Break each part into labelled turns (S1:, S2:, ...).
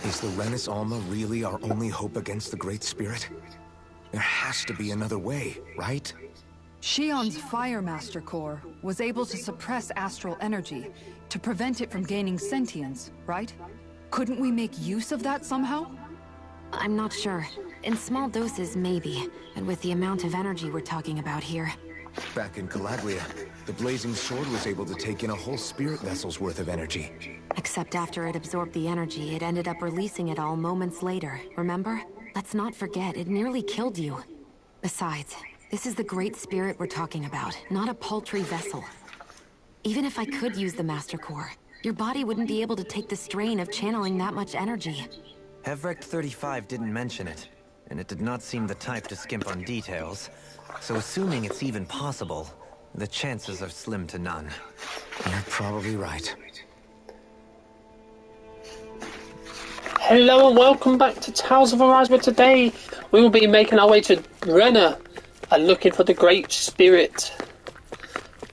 S1: Is the Renis Alma really our only hope against the Great Spirit? There has to be another way, right?
S2: Shion's Fire Master Core was able to suppress astral energy to prevent it from gaining sentience, right? Couldn't we make use of that somehow?
S3: I'm not sure. In small doses, maybe. And with the amount of energy we're talking about here.
S1: Back in Calabria, the Blazing Sword was able to take in a whole spirit vessel's worth of energy.
S3: Except after it absorbed the energy, it ended up releasing it all moments later, remember? Let's not forget, it nearly killed you. Besides, this is the Great Spirit we're talking about, not a paltry vessel. Even if I could use the Master Core, your body wouldn't be able to take the strain of channeling that much energy.
S4: Hevrect 35 didn't mention it, and it did not seem the type to skimp on details. So assuming it's even possible, the chances are slim to none.
S1: You're probably right.
S5: Hello and welcome back to Tales of Arise, where today we will be making our way to Rena and looking for the Great Spirit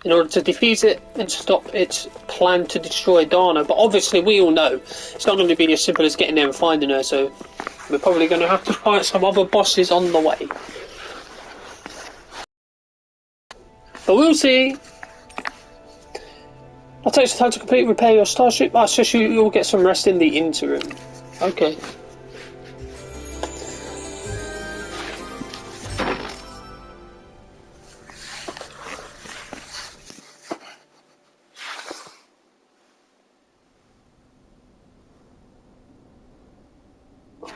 S5: in order to defeat it and stop its plan to destroy Dahna. But obviously we all know it's not going to be as simple as getting there and finding her, so we're probably going to have to fight some other bosses on the way. But we'll see. I'll take some time to complete repair your starship. I suggest you'll get some rest in the interim. Okay.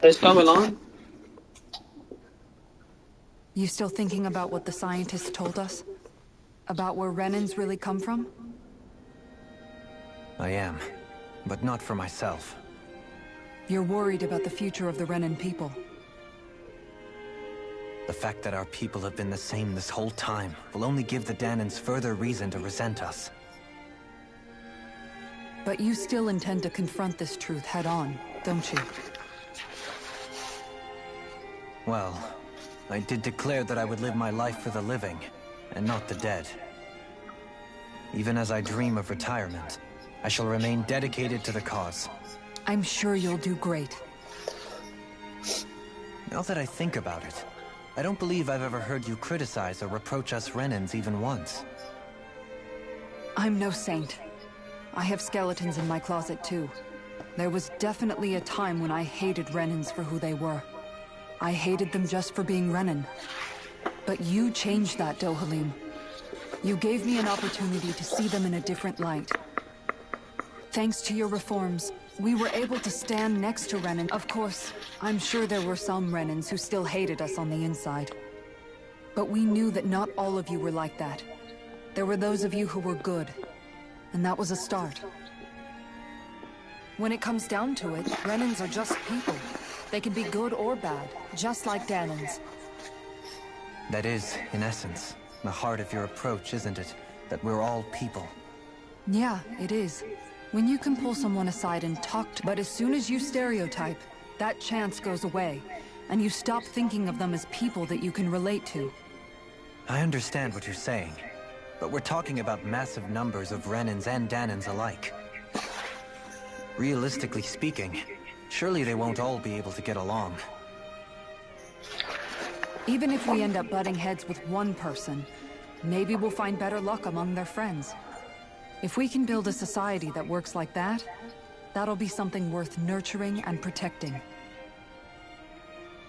S5: What's going on?
S2: You still thinking about what the scientists told us? About where Renans really come from?
S4: I am, but not for myself.
S2: You're worried about the future of the Renan people.
S4: The fact that our people have been the same this whole time will only give the Dahnans further reason to resent us.
S2: But you still intend to confront this truth head-on, don't you?
S4: Well, I did declare that I would live my life for the living, and not the dead. Even as I dream of retirement, I shall remain dedicated to the cause.
S2: I'm sure you'll do great.
S4: Now that I think about it, I don't believe I've ever heard you criticize or reproach us Renans even once.
S2: I'm no saint. I have skeletons in my closet too. There was definitely a time when I hated Renans for who they were. I hated them just for being Renan. But you changed that, Dohalim. You gave me an opportunity to see them in a different light. Thanks to your reforms, we were able to stand next to Renan. Of course, I'm sure there were some Renans who still hated us on the inside. But we knew that not all of you were like that. There were those of you who were good, and that was a start. When it comes down to it, Renans are just people. They can be good or bad, just like Dahnans.
S4: That is, in essence, the heart of your approach, isn't it? That we're all people.
S2: Yeah, it is. When you can pull someone aside and talk to... But as soon as you stereotype, that chance goes away, and you stop thinking of them as people that you can relate to.
S4: I understand what you're saying, but we're talking about massive numbers of Renans and Dahnans alike. Realistically speaking, surely they won't all be able to get along.
S2: Even if we end up butting heads with one person, maybe we'll find better luck among their friends. If we can build a society that works like that, that'll be something worth nurturing and protecting.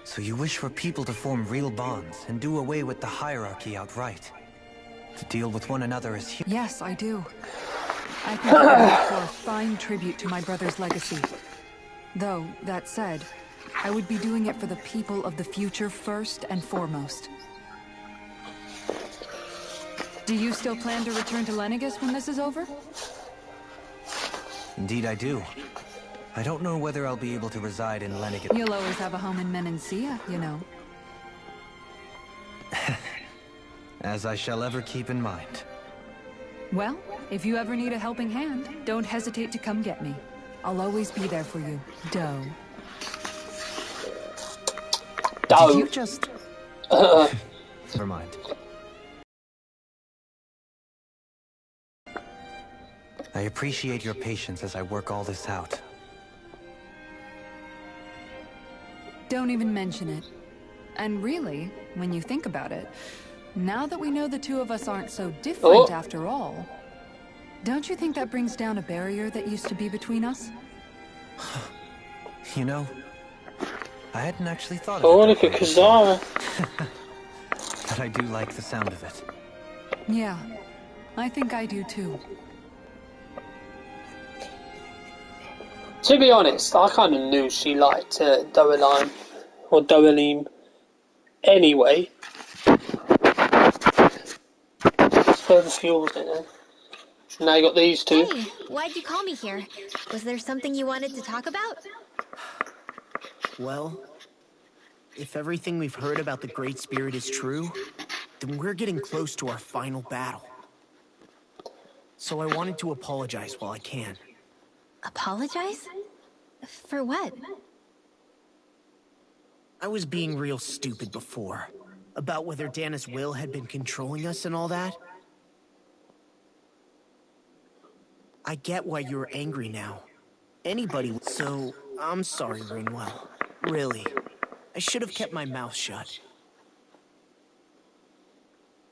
S4: So you wish for people to form real bonds and do away with the hierarchy outright? To deal with one another as humans?
S2: Yes, I do. I think it would make for a fine tribute to my brother's legacy. Though, that said, I would be doing it for the people of the future first and foremost. Do you still plan to return to Lenegis when this is over?
S4: Indeed I do. I don't know whether I'll be able to reside in Lenegis.
S2: You'll always have a home in Menancia, you know.
S4: As I shall ever keep in mind.
S2: Well, if you ever need a helping hand, don't hesitate to come get me. I'll always be there for you, Doe.
S4: Did you just... Never mind. I I appreciate your patience as I work all this out.
S2: Don't even mention it. And really, when you think about it, now that we know the two of us aren't so different after all, don't you think that brings down a barrier that used to be between us?
S4: You know, I hadn't actually thought
S5: Oh,
S4: of it
S5: look
S4: that
S5: at
S4: way before.
S5: Kazara.
S4: But I do like the sound of it.
S2: Yeah, I think I do too.
S5: To be honest, I kind of knew she liked Doeline, or Doeline anyway. Further fuels in it. So now you got these two.
S6: Hey, why'd you call me here? Was there something you wanted to talk about?
S7: Well, if everything we've heard about the Great Spirit is true, then we're getting close to our final battle. So I wanted to apologize while I can.
S6: Apologize? For what?
S7: I was being real stupid before. About whether Dahna's will had been controlling us and all that. I get why you're angry now. Anybody would. So, I'm sorry, Rinwell. Really. I should have kept my mouth shut.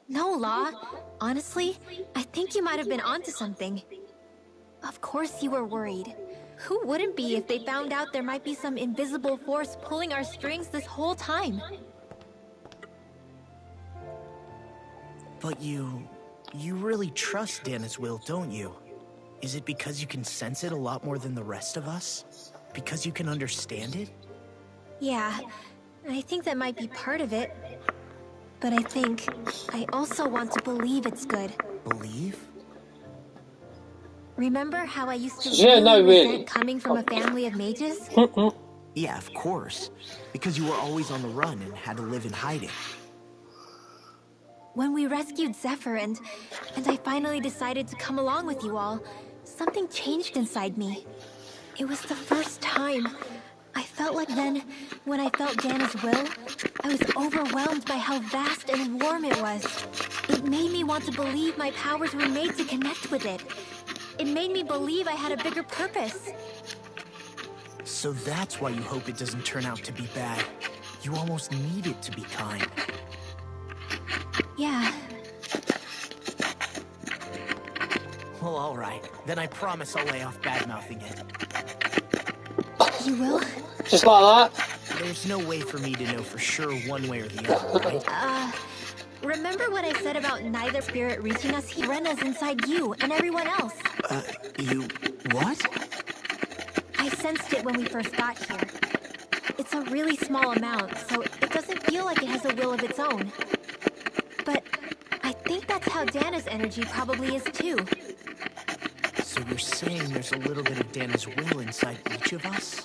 S6: No, Law. Honestly, I think you might have been onto something. Of course you were worried. Who wouldn't be if they found out there might be some invisible force pulling our strings this whole time?
S7: But you really trust Dahna's will, don't you? Is it because you can sense it a lot more than the rest of us? Because you can understand it?
S6: Yeah, I think that might be part of it. But I think I also want to believe it's good.
S7: Believe?
S6: Remember how I used to
S5: Yeah, no,
S6: really
S5: really.
S6: resent coming from a family of mages?
S7: Yeah, of course. Because you were always on the run and had to live in hiding.
S6: When we rescued Zephyr and I finally decided to come along with you all, something changed inside me. It was the first time. I felt like then, when I felt Dahna's will, I was overwhelmed by how vast and warm it was. It made me want to believe my powers were made to connect with it. It made me believe I had a bigger purpose.
S7: So that's why you hope it doesn't turn out to be bad. You almost need it to be kind.
S6: Yeah.
S7: Well, alright. Then I promise I'll lay off bad-mouthing it.
S6: You will?
S5: Just like that.
S7: There's no way for me to know for sure one way or the other, right?
S6: Remember what I said about neither spirit reaching us? Rena's inside you and everyone else.
S7: You... what?
S6: I sensed it when we first got here. It's a really small amount, so it doesn't feel like it has a will of its own. But I think that's how Dahna's energy probably is too.
S7: So you're saying there's a little bit of Dahna's will inside each of us?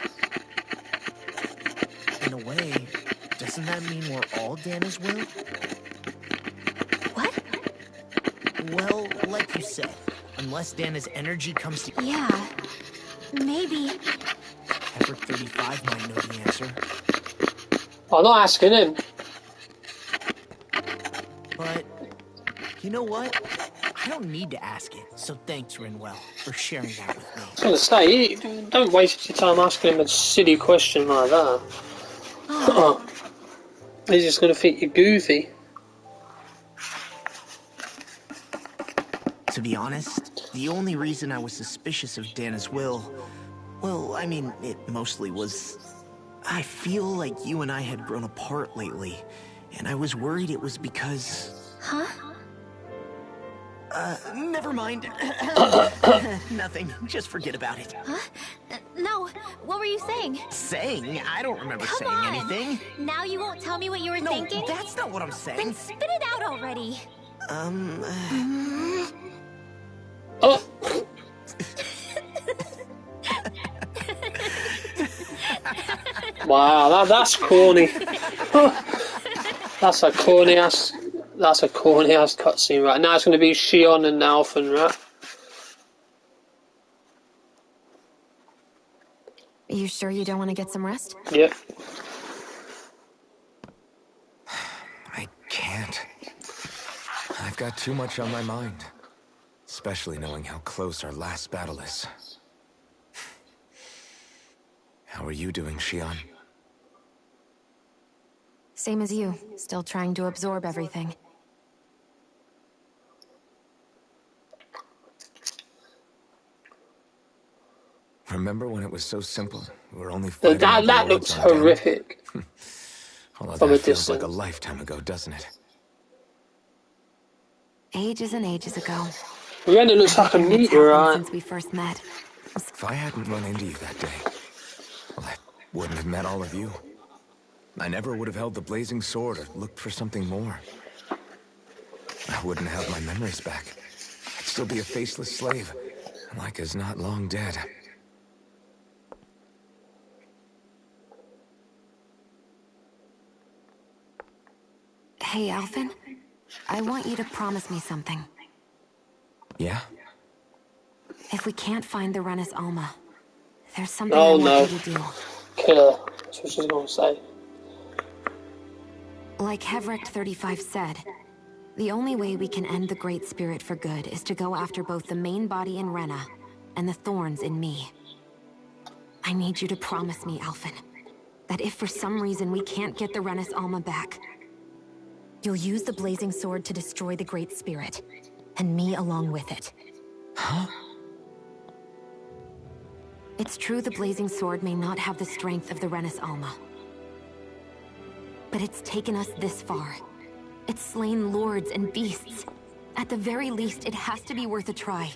S7: In a way, doesn't that mean we're all Dahna's will?
S6: What?
S7: Well, like you said, unless Dahna's energy comes to...
S6: Yeah. Maybe.
S7: Pepper 35 might know the answer.
S5: I'm not asking him.
S7: But, you know what? I don't need to ask it, so thanks, Rinwell, for sharing that with me.
S5: I was going to say, don't waste your time asking him a silly question like that. He's just going to think you're goofy.
S7: To be honest, the only reason I was suspicious of Dahna's will, well, I mean, it mostly was... I feel like you and I had grown apart lately, and I was worried it was because...
S6: Huh?
S7: Never mind. Nothing. Just forget about it.
S6: Huh? No. What were you saying?
S7: Saying? I don't remember
S6: Come
S7: saying
S6: on.
S7: anything.
S6: Now you won't tell me what you were thinking?
S7: No, that's not what I'm saying.
S6: Then spit it out already.
S5: Oh, wow, that's corny. That's a corny ass cutscene, right? Now it's going to be Shion and Alphen, right?
S3: Are you sure you don't want to get some rest?
S5: Yep.
S1: I can't. I've got too much on my mind. especially knowing how close our last battle is. How are you doing, Xion?
S3: Same as you, still trying to absorb everything.
S1: Remember when it was so simple? We were only fighting
S5: That
S1: overlords
S5: looks
S1: on Dahna?
S5: horrific
S1: Although
S5: from
S1: that
S5: a
S1: feels like a
S5: distance.
S1: lifetime ago, doesn't it?
S3: Ages and ages ago.
S5: Rena looks like a
S3: Everything that's
S5: meteor,
S3: happened
S5: right?
S3: since we first met.
S1: If I hadn't run into you that day, well, I wouldn't have met all of you. I never would have held the blazing sword or looked for something more. I wouldn't have my memories back. I'd still be a faceless slave, like as not long dead.
S3: Hey, Alphen. I want you to promise me something.
S1: Yeah?
S3: If we can't find the Renis Alma, there's something
S5: Oh
S3: I want
S5: no.
S3: you to do.
S5: Kill her. That's what she's gonna say.
S3: Like Hevricht 35 said, the only way we can end the Great Spirit for good is to go after both the main body in Rena and the thorns in me. I need you to promise me, Alphen, that if for some reason we can't get the Renis Alma back, you'll use the blazing sword to destroy the Great Spirit, and me along with it.
S1: Huh?
S3: It's true the blazing sword may not have the strength of the Renis Alma. But it's taken us this far. It's slain lords and beasts. At the very least, it has to be worth a try.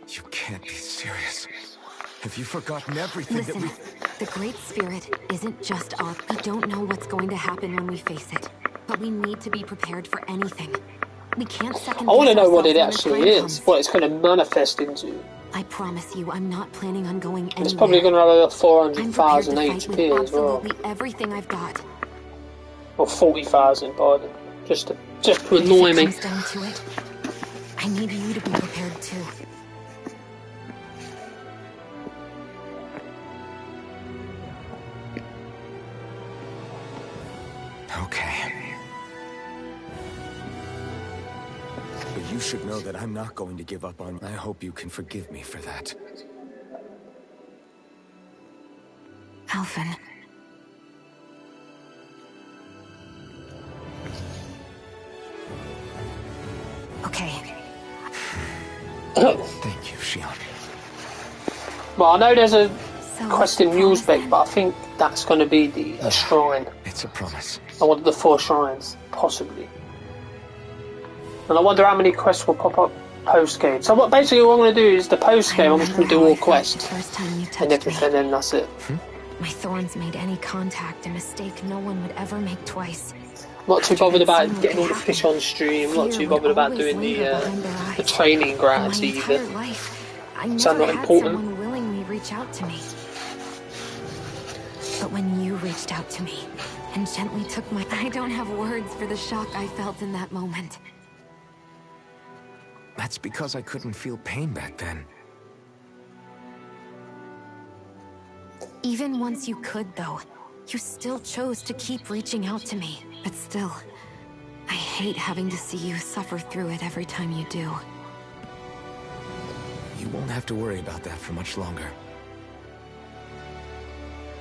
S1: You can't be serious. Have you forgotten everything
S3: Listen,
S1: that we...
S3: the Great Spirit isn't just our... We don't know what's going to happen when we face it, but we need to be prepared for anything. We can't second
S5: I want to
S3: guess
S5: know what it
S3: ourselves when the
S5: actually
S3: time
S5: is,
S3: comes.
S5: what it's going to manifest into.
S3: I promise you, I'm not planning on going anywhere.
S5: It's probably going to have over
S3: I'm prepared
S5: 400,000
S3: to fight with
S5: HP as well.
S3: absolutely everything I've got.
S5: Or 40,000, pardon. Just to
S3: If
S5: annoy
S3: it
S5: me.
S3: comes down to it, I need you to be prepared too.
S1: Okay. But you should know that I'm not going to give up on... I hope you can forgive me for that.
S3: Alphen. Okay.
S1: Thank you, Xion.
S5: Well, I know there's a
S3: So
S5: quest in
S3: promise
S5: Mulesbeck,
S3: then?
S5: but I think that's going to be a shrine.
S1: It's a promise.
S5: I wanted the 4 shrines, possibly. And I wonder how many quests will pop up post-game. So basically what I'm going to do is the post-game, I'm just going to do all quests
S3: First time you
S5: and
S3: touched me.
S5: everything, and that's it.
S3: My thorns made any contact a mistake no one would ever make twice.
S5: I'm not too
S3: After
S5: bothered
S3: that
S5: about
S3: scene with
S5: getting all the
S3: Captain,
S5: fish on stream. I'm not
S3: fear
S5: too
S3: would
S5: bothered about
S3: always
S5: doing
S3: linger behind their
S5: the
S3: eyes.
S5: training grounds
S3: My
S5: either.
S3: entire life, I
S5: So
S3: never
S5: not
S3: had
S5: important.
S3: someone willingly reach out to me. But when you reached out to me and gently took my... I don't have words for the shock I felt in that moment.
S1: That's because I couldn't feel pain back then.
S3: Even once you could, though, you still chose to keep reaching out to me. But still, I hate having to see you suffer through it every time you do.
S1: You won't have to worry about that for much longer.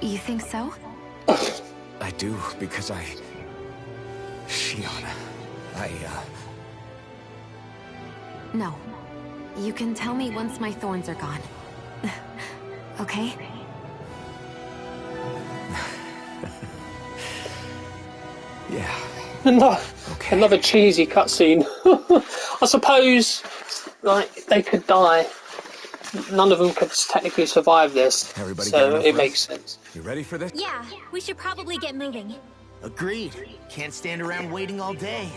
S3: You think so?
S1: I do, because Xion,
S3: No. You can tell me once my thorns are gone. Okay?
S1: Yeah. Okay.
S5: Another cheesy cutscene. I suppose, like, they could die. None of them could technically survive this,
S1: Everybody
S5: so
S1: getting enough
S5: it makes
S1: rest?
S5: sense.
S1: You ready for this?
S6: Yeah, we should probably get moving.
S7: Agreed. Can't stand around waiting all day.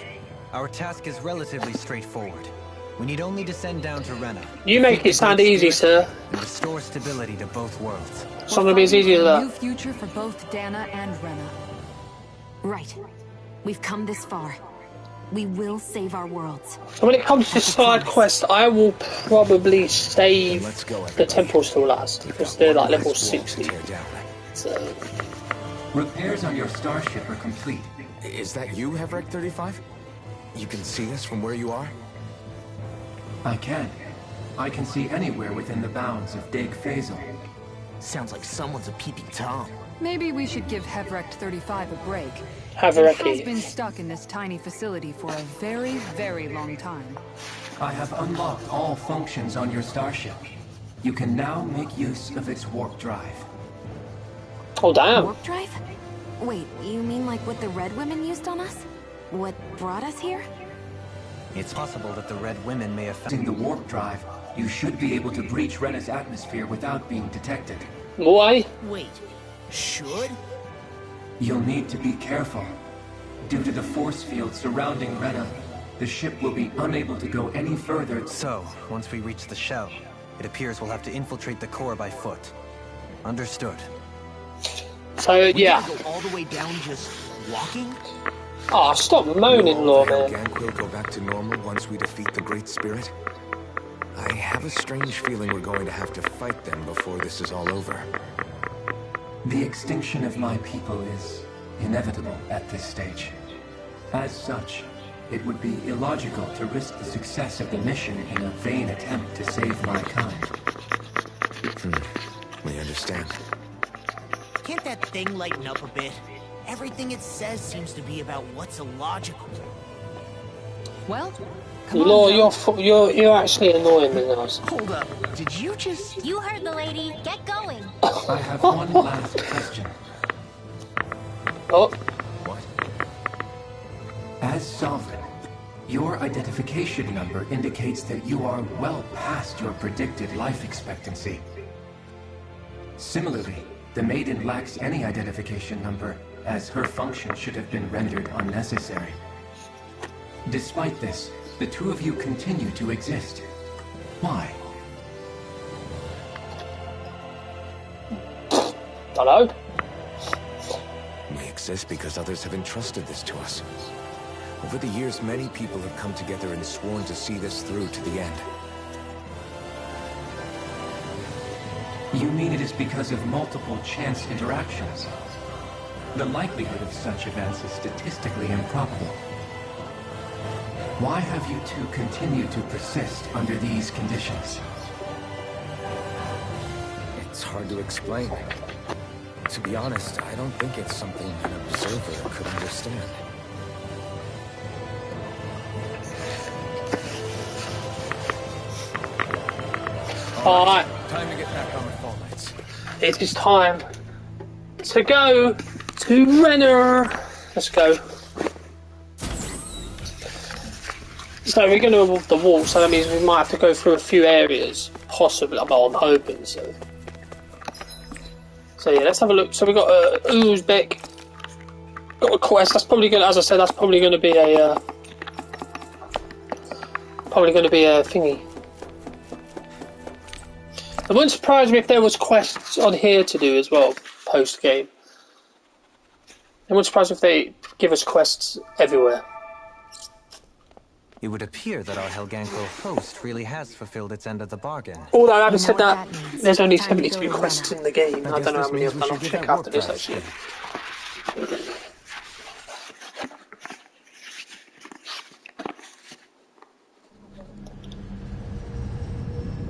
S4: Our task is relatively straightforward. We need only descend down to Rena.
S5: You make
S4: defeat
S5: it
S4: the
S5: sound
S4: Great
S5: easy,
S4: Spirit,
S5: sir.
S4: and restore stability to both worlds.
S5: It's not going to be as easy as
S2: A
S5: that.
S2: new future for both Dahna and Rena.
S3: Right. We've come this far. We will save our worlds.
S5: So when it comes to side quests, I will probably save
S1: Let's go,
S5: the
S1: everybody.
S5: temples till last,
S1: We've
S5: because
S1: got
S5: they're
S1: one
S5: like level
S1: last wall to
S5: 60.
S1: tear down.
S5: So,
S8: Repairs on your starship are complete.
S1: Is that you, Hevricht 35? You can see us from where you are?
S8: I can. I can see anywhere within the bounds of Dig Faisal.
S7: Sounds like someone's a peeping Tom.
S2: Maybe we should give Hevrect 35 a break.
S5: Havereki.
S2: He has been stuck in this tiny facility for a very, very long time.
S8: I have unlocked all functions on your starship. You can now make use of its warp drive.
S5: Oh damn.
S3: Warp drive? Wait, you mean like what the Red Women used on us? What brought us here?
S4: It's possible that the Red Women may have
S8: Using the warp drive, you should be able to breach Rena's atmosphere without being detected.
S5: Why?
S7: Wait, should?
S8: You'll need to be careful. Due to the force field surrounding Rena, the ship will be unable to go any further.
S4: So, once we reach the shell, it appears we'll have to infiltrate the core by foot. Understood.
S5: So
S7: We
S5: yeah.
S7: gotta go all the way down just walking?
S5: Oh, stop moaning,
S1: Will all the
S5: Lawman.
S1: Helganquil go back to normal once we defeat the Great Spirit? I have a strange feeling we're going to have to fight them before this is all over.
S8: The extinction of my people is inevitable at this stage. As such, it would be illogical to risk the success of the mission in a vain attempt to save my kind.
S1: We understand.
S7: Can't that thing lighten up a bit? Everything it says seems to be about what's illogical.
S2: Well, come on.
S5: Law,
S2: Joe.
S5: you're actually annoying me now.
S7: Hold up, did you just...
S6: You heard the lady. Get going.
S8: I have one last question.
S5: Oh,
S1: What?
S8: As Sovereign, your identification number indicates that you are well past your predicted life expectancy. Similarly, the Maiden lacks any identification number, as her function should have been rendered unnecessary. Despite this, the two of you continue to exist. Why?
S5: hello?
S1: We exist because others have entrusted this to us. Over the years, many people have come together and sworn to see this through to the end.
S8: You mean it is because of multiple chance interactions? The likelihood of such events is statistically improbable. Why have you two continued to persist under these conditions?
S1: It's hard to explain. To be honest, I don't think it's something an observer could understand.
S5: Alright,
S1: Time to get back on the fall lights.
S5: it is time to go to Renner. Let's go. So we're going to walk the wall, so that means we might have to go through a few areas, possibly. Well, I'm hoping so. So yeah, let's have a look. So we got Uzbek. Got a quest. That's probably going. As I said, that's probably going to be a thingy. It wouldn't surprise me if there was quests on here to do as well, post game. It wouldn't surprise me if they give us quests everywhere.
S4: It would appear that our Helganquil host really has fulfilled its end of the bargain.
S5: Although having said
S3: what
S5: that,
S3: that means.
S5: there's only
S3: Time to
S5: 73
S3: go to
S5: quests
S3: Rena.
S5: in the game. I don't know how
S1: this
S5: many
S1: means
S5: I've
S1: we
S5: done. I'll
S1: should get
S5: check
S1: that
S5: after
S1: warp
S5: this
S1: drive
S5: actually.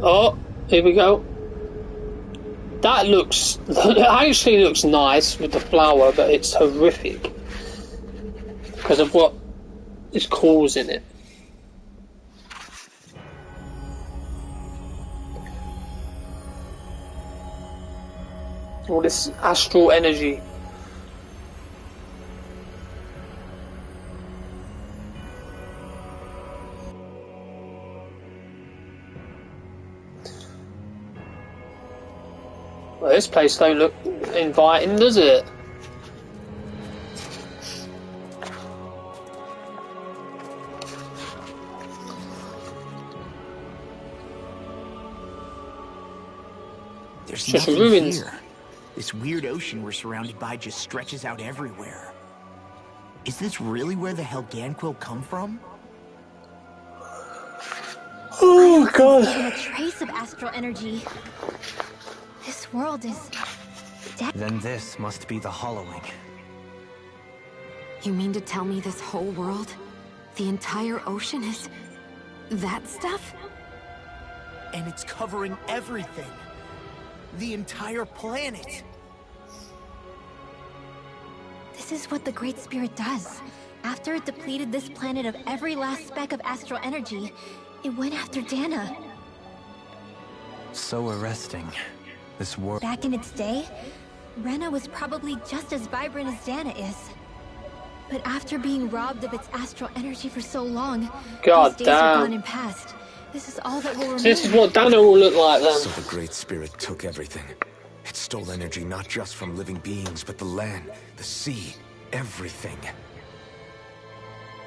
S5: Oh, here we go. That looks, actually looks nice with the flower, but it's horrific because of what is causing it. All this astral energy. Well, this place don't look inviting, does it?
S7: There's
S5: Just
S7: nothing
S5: ruins.
S7: here. This weird ocean we're surrounded by just stretches out everywhere. Is this really where the Helganquil come from?
S5: Oh god.
S6: Even a trace of astral energy. This world is dead.
S4: Then this must be the hollowing.
S3: You mean to tell me this whole world, the entire ocean is that stuff?
S7: and it's covering everything. The entire planet.
S6: This is what the Great Spirit does. After it depleted this planet of every last speck of astral energy, it went after Dahna.
S4: So arresting. This world...
S6: Back in its day, Rena was probably just as vibrant as Dahna is. But after being robbed of its astral energy for so long,
S5: God
S6: these days are
S5: damn.
S6: gone and past. This is all that will remain.
S5: So this is what Dahna will look like then.
S1: So the Great Spirit took everything. It stole energy not just from living beings, but the land, the sea, everything.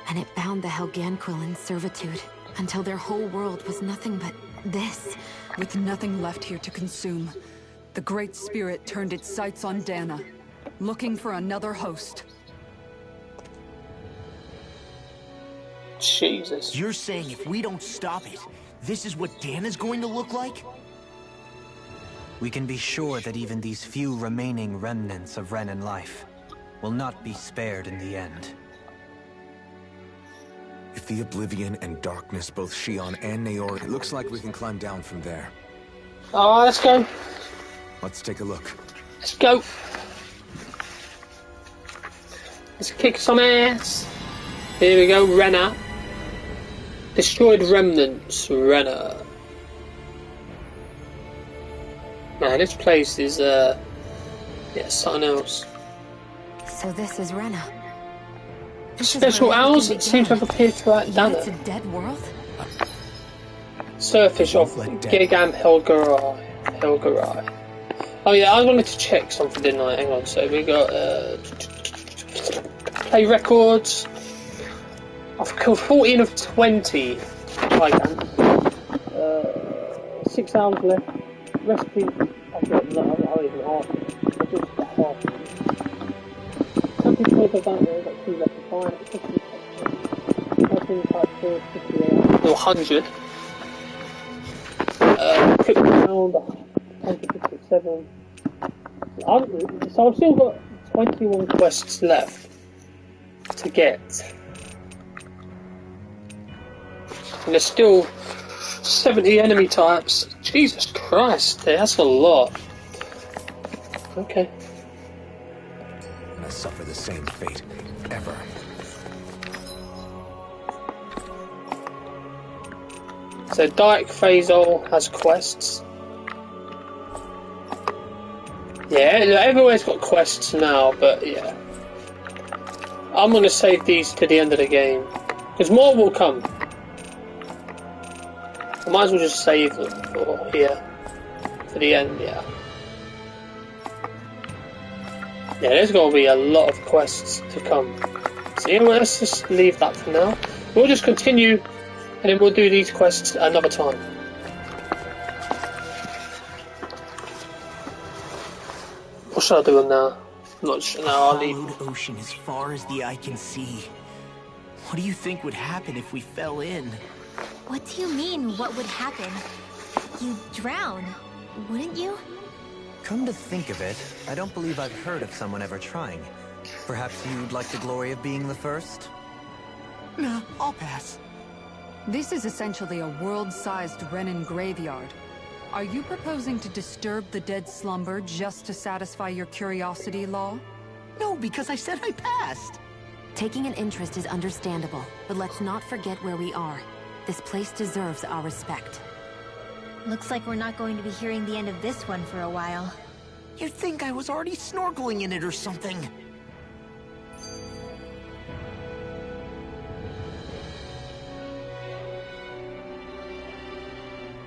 S3: And it bound the Helganquil in servitude, until their whole world was nothing but this.
S2: With nothing left here to consume, the Great Spirit turned its sights on Dahna, looking for another host.
S5: Jesus.
S7: You're saying if we don't stop it, this is what Dahna's going to look like?
S4: We can be sure that even these few remaining remnants of Renan life will not be spared in the end.
S1: If the Oblivion and Darkness both Shion and Naori, it looks like we can climb down from there.
S5: Alright, let's go.
S1: Let's take a look.
S5: Let's go. Let's kick some ass. Here we go, Rena. Destroyed remnants, Rena. Man, this place is, yeah, something else.
S3: So this is Rena.
S5: Special owls seem to have appeared throughout Dahna.
S3: It's a dead world?
S5: Surface of Gigam Helgarai. Oh yeah, I wanted to check something, didn't I? Hang on, so we got play records. I've killed 14 of 20. I can. 6 hours left. Recipe. I've got not even half. I've just got half. Something told I've got 2 left to find. 100. Quick round, 157. So I've still got 21 quests left to get. And there's still 70 enemy types. Jesus Christ, that's a lot. Okay.
S1: And I suffer the same fate, ever.
S5: So Dyke Phasol has quests. Yeah, everywhere's got quests now, but yeah. I'm gonna save these to the end of the game. Because more will come. I might as well just save them for here. For the end, yeah. Yeah, there's gotta be a lot of quests to come. So yeah, well, let's just leave that for now. We'll just continue, and then we'll do these quests another time. What should I do now? Not sure. No, I'll leave.
S7: Hollowed ocean as far as the eye can see. What do you think would happen if we fell in?
S6: What do you mean, what would happen? You'd drown, wouldn't you?
S4: Come to think of it, I don't believe I've heard of someone ever trying. Perhaps you'd like the glory of being the first?
S7: Nah, I'll pass.
S2: This is essentially a world-sized Renan graveyard. Are you proposing to disturb the dead slumber just to satisfy your curiosity, Law?
S7: No, because I said I passed.
S3: Taking an interest is understandable, but let's not forget where we are. This place deserves our respect.
S6: Looks like we're not going to be hearing the end of this one for a while.
S7: You'd think I was already snorkeling in it or something.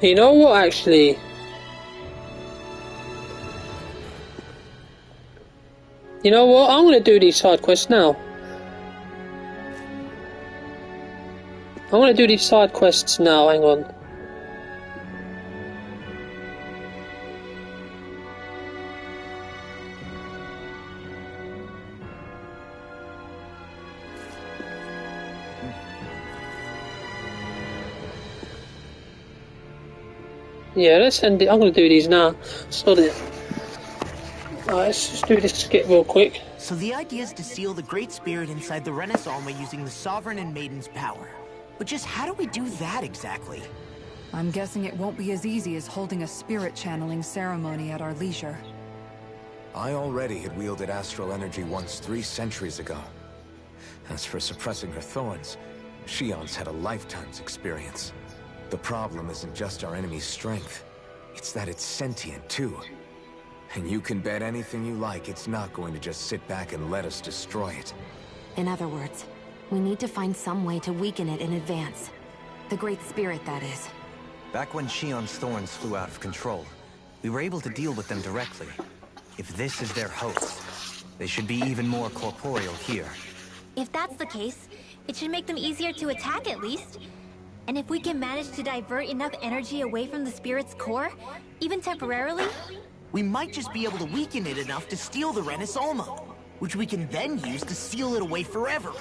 S5: You know what, actually? You know what? I'm gonna do these side quests now. I want to do these side quests now, hang on. Yeah, let's end it. I'm going to do these now. Sod it. Alright, let's just do this skit real quick.
S7: So the idea is to seal the Great Spirit inside the Renaissance using the Sovereign and Maiden's power. But just how do we do that exactly?
S2: I'm guessing it won't be as easy as holding a spirit channeling ceremony at our leisure.
S1: I already had wielded astral energy once 3 centuries ago. As for suppressing her thorns, Shion's had a lifetime's experience. The problem isn't just our enemy's strength. It's that it's sentient, too. And you can bet anything you like it's not going to just sit back and let us destroy it.
S3: In other words, we need to find some way to weaken it in advance. The Great Spirit, that is.
S4: Back when Shion's thorns flew out of control, we were able to deal with them directly. If this is their host, they should be even more corporeal here.
S6: If that's the case, it should make them easier to attack at least. And if we can manage to divert enough energy away from the spirit's core, even temporarily,
S7: We might just be able to weaken it enough to steal the Rena's Alma, which we can then use to seal it away forever.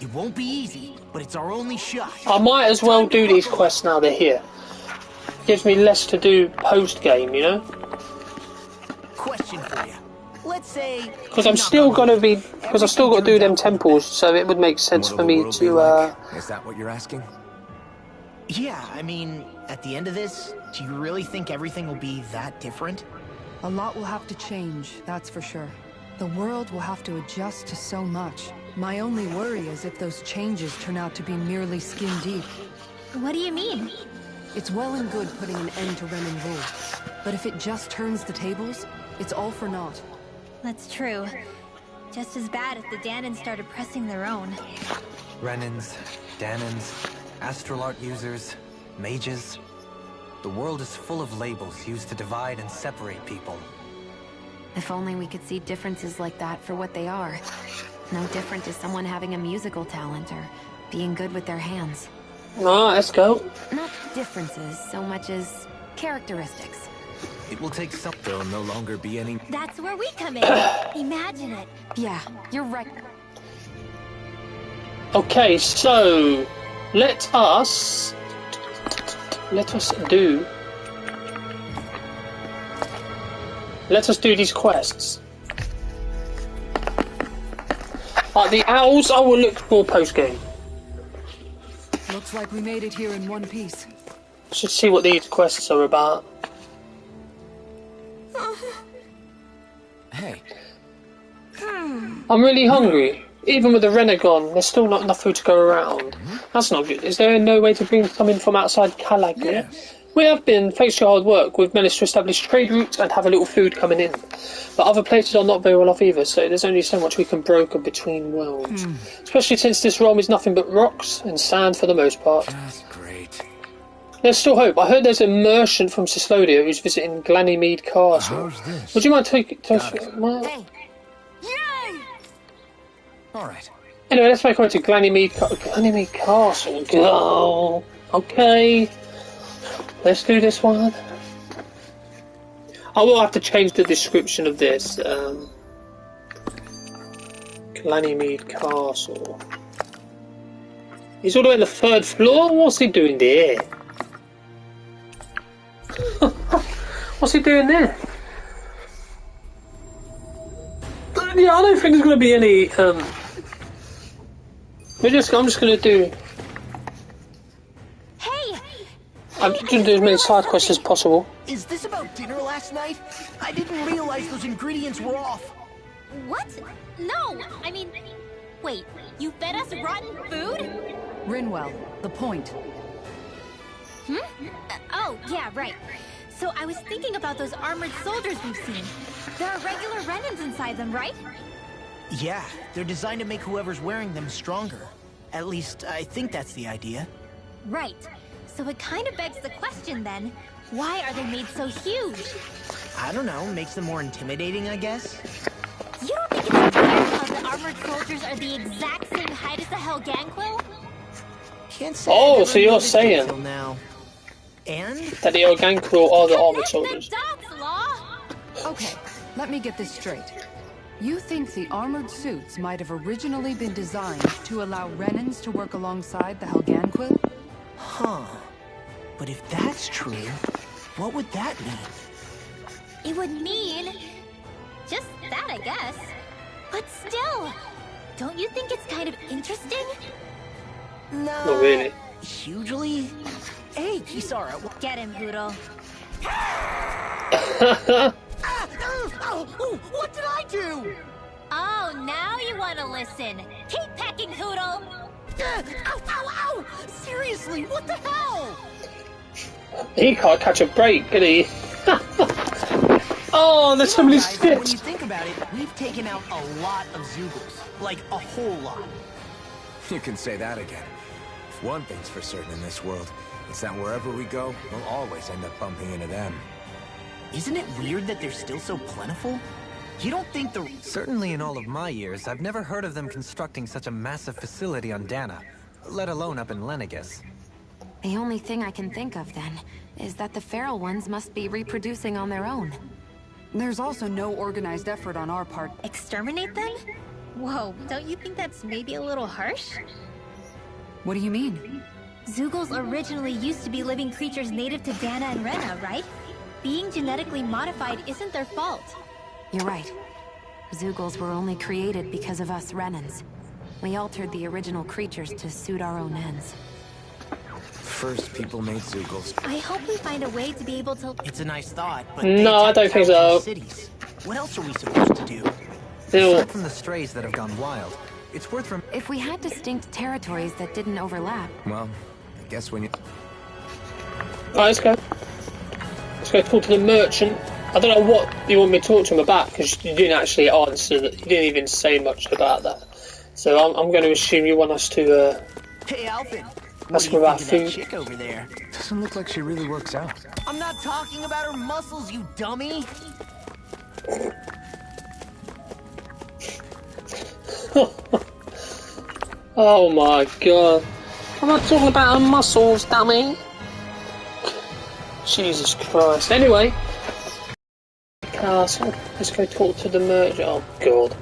S7: It won't be easy, but it's our only shot.
S5: I might as well do these quests now they're here. Gives me less to do post-game, you know?
S7: Question for you. Let's say...
S5: Because I've still got to do them temples, so it would make sense for me to,
S1: like? Is that what you're asking?
S7: Yeah, I mean, at the end of this, do you really think everything will be that different?
S2: A lot will have to change, that's for sure. The world will have to adjust to so much. My only worry is if those changes turn out to be merely skin deep.
S6: what do you mean?
S2: It's well and good putting an end to Renan rule, but if it just turns the tables, it's all for naught.
S6: That's true. Just as bad if the Dahnans started pressing their own.
S4: Renans, Dahnans, astral art users, mages. The world is full of labels used to divide and separate people.
S3: If only we could see differences like that for what they are. No different to someone having a musical talent or being good with their hands.
S5: Alright, let's go.
S3: Not differences so much as characteristics.
S4: It will take some...
S1: There'll no longer be any...
S6: That's where we come in. Imagine it.
S3: Yeah, you're right.
S5: Okay, so... Let us do these quests. The owls I will look for post-game.
S2: Looks like we made it here in one piece.
S5: Should see what these quests are about.
S1: Hey,
S5: I'm really hungry. Even with the Renegon, there's still not enough food to go around. That's not good. Is there no way to bring some in from outside Calaglia?
S1: Yes.
S5: We have been, thanks to your hard work, we've managed to establish trade routes and have a little food coming in. But other places are not very well off either, so there's only so much we can broker between worlds. Especially since this realm is nothing but rocks and sand for the most part.
S1: that's great.
S5: There's still hope. I heard there's a merchant from Ciclodia who's visiting Glannymead Castle.
S1: How's this?
S5: Would you mind taking...
S6: Hey.
S1: All right.
S5: Anyway, let's make our way to Glannymead Castle. Go. Okay. Let's do this one. I will have to change the description of this. Glannymead Castle. He's all the way on the 3rd floor? What's he doing there? What's he doing there? Yeah, I don't think there's going to be any... I'm just going to do...
S6: Hey!
S5: I'm just going to do as many side quests as possible.
S7: Is this about dinner last night? I didn't realize those ingredients were off.
S6: What? No! I mean... Wait, you fed us rotten food?
S2: Rinwell, the point.
S6: Oh, yeah, right. So I was thinking about those armored soldiers we've seen. There are regular Renans inside them, right?
S7: Yeah, they're designed to make whoever's wearing them stronger. At least, I think that's the idea.
S6: Right. So it kind of begs the question then, why are they made so huge?
S7: I don't know, makes them more intimidating, I guess?
S6: You don't think it's weird how the armored soldiers are the exact same height as the Helganquil?
S7: Can't say
S5: Oh,
S7: I never
S5: so you're
S7: noticed
S5: saying-
S7: until now. And?
S5: That the Organquil are the armored
S6: Connect
S5: soldiers.
S6: the dots, Law!
S2: Okay, let me get this straight. You think the armored suits might have originally been designed to allow Renans to work alongside the Helganquil?
S7: Huh. But if that's true, what would that mean?
S6: It would mean... just that, I guess. But still, don't you think it's kind of interesting?
S7: No.
S5: Not really.
S7: Hugely? Hey, Kisara.
S6: Get him, Poodle.
S7: What did I do?
S6: Oh, now you want to listen. Keep pecking, Poodle.
S7: Ow, ow, ow! Seriously, what the hell?
S5: He can't catch a break, can he? Oh, there's so many
S7: Guys, when you
S5: spits.
S7: think about it, we've taken out a lot of Zeugles. Like, a whole lot.
S1: You can say that again. If one thing's for certain in this world, it's that wherever we go, we'll always end up bumping into them.
S7: Isn't it weird that they're still so plentiful? You don't think the...
S4: Certainly in all of my years, I've never heard of them constructing such a massive facility on Dahna, let alone up in Lenegis.
S3: The only thing I can think of, then, is that the feral ones must be reproducing on their own.
S2: There's also no organized effort on our part.
S6: Exterminate them? Whoa, don't you think that's maybe a little harsh?
S2: What do you mean?
S6: Zeugles originally used to be living creatures native to Dahna and Rena, right? Being genetically modified isn't their fault.
S3: You're right. Zeugles were only created because of us Renans. We altered the original creatures to suit our own ends.
S1: First people made Zeugles.
S6: I hope we find a way to be able to...
S7: It's a nice thought, but
S5: No, I don't think so.
S7: cities. What else are we supposed to do?
S5: Still,
S4: Aside from the strays that have gone wild, it's worth
S3: If we had distinct territories that didn't overlap...
S1: Well, I guess when you...
S5: alright, let's go. Let's go talk to the merchant. I don't know what you want me to talk to him about, because you didn't actually answer that. You didn't even say much about that. So I'm going to assume you want us to,
S7: Hey, Alvin.
S5: That's
S7: What do you
S5: about
S7: think of that
S5: food.
S7: chick over there?
S1: Doesn't look like she really works out.
S7: I'm not talking about her muscles, you dummy.
S5: Oh my god. I'm not talking about her muscles, dummy. Jesus Christ. Anyway. Castle. Let's go talk to the merchant. Oh god.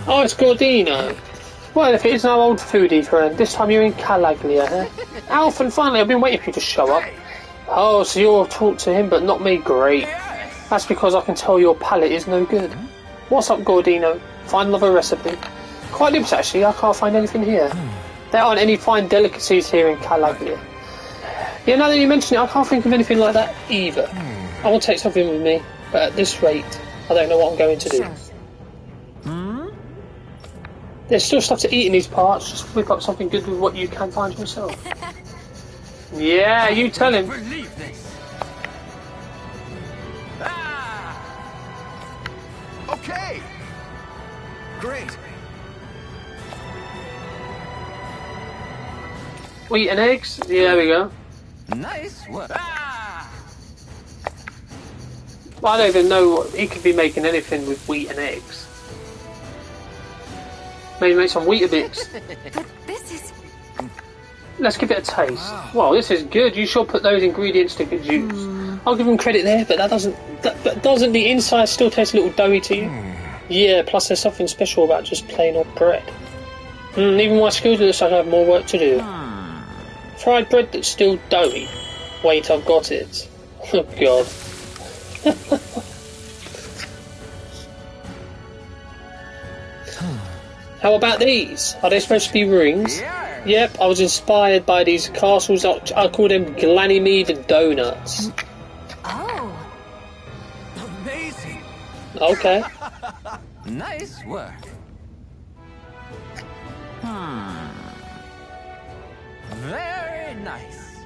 S5: Oh, it's Gordino. Well, if it is our old foodie friend, this time you're in Calaglia, eh? Alphen, finally, I've been waiting for you to show up. Oh, so you'll talk to him, but not me? Great. That's because I can tell your palate is no good. What's up, Gordino? Find another recipe. Quite lips, actually. I can't find anything here. There aren't any fine delicacies here in Calaglia. Yeah, now that you mention it, I can't think of anything like that either. I will take something with me, but at this rate, I don't know what I'm going to do. There's still stuff to eat in these parts. Just whip up something good with what you can find yourself. Yeah, you tell him.
S1: Believe this. Okay. Great.
S5: Wheat and eggs? Yeah, there we go.
S1: Nice work.
S5: Well, I don't even know what he could be making anything with wheat and eggs. Maybe make some Weetabix.
S3: But this is...
S5: Let's give it a taste. Wow, this is good. You should put those ingredients to good use. I'll give him credit there, but that doesn't... doesn't the inside still taste a little doughy to you? Yeah, plus there's something special about just plain old bread. Even my skills looks like I have more work to do. Fried bread that's still doughy. Wait, I've got it. Oh god. How about these? Are they supposed to be rings?
S1: Yeah.
S5: Yep, I was inspired by these castles. I call them Glanymede donuts.
S3: Oh!
S1: Amazing.
S5: Okay.
S1: Nice work. Very nice.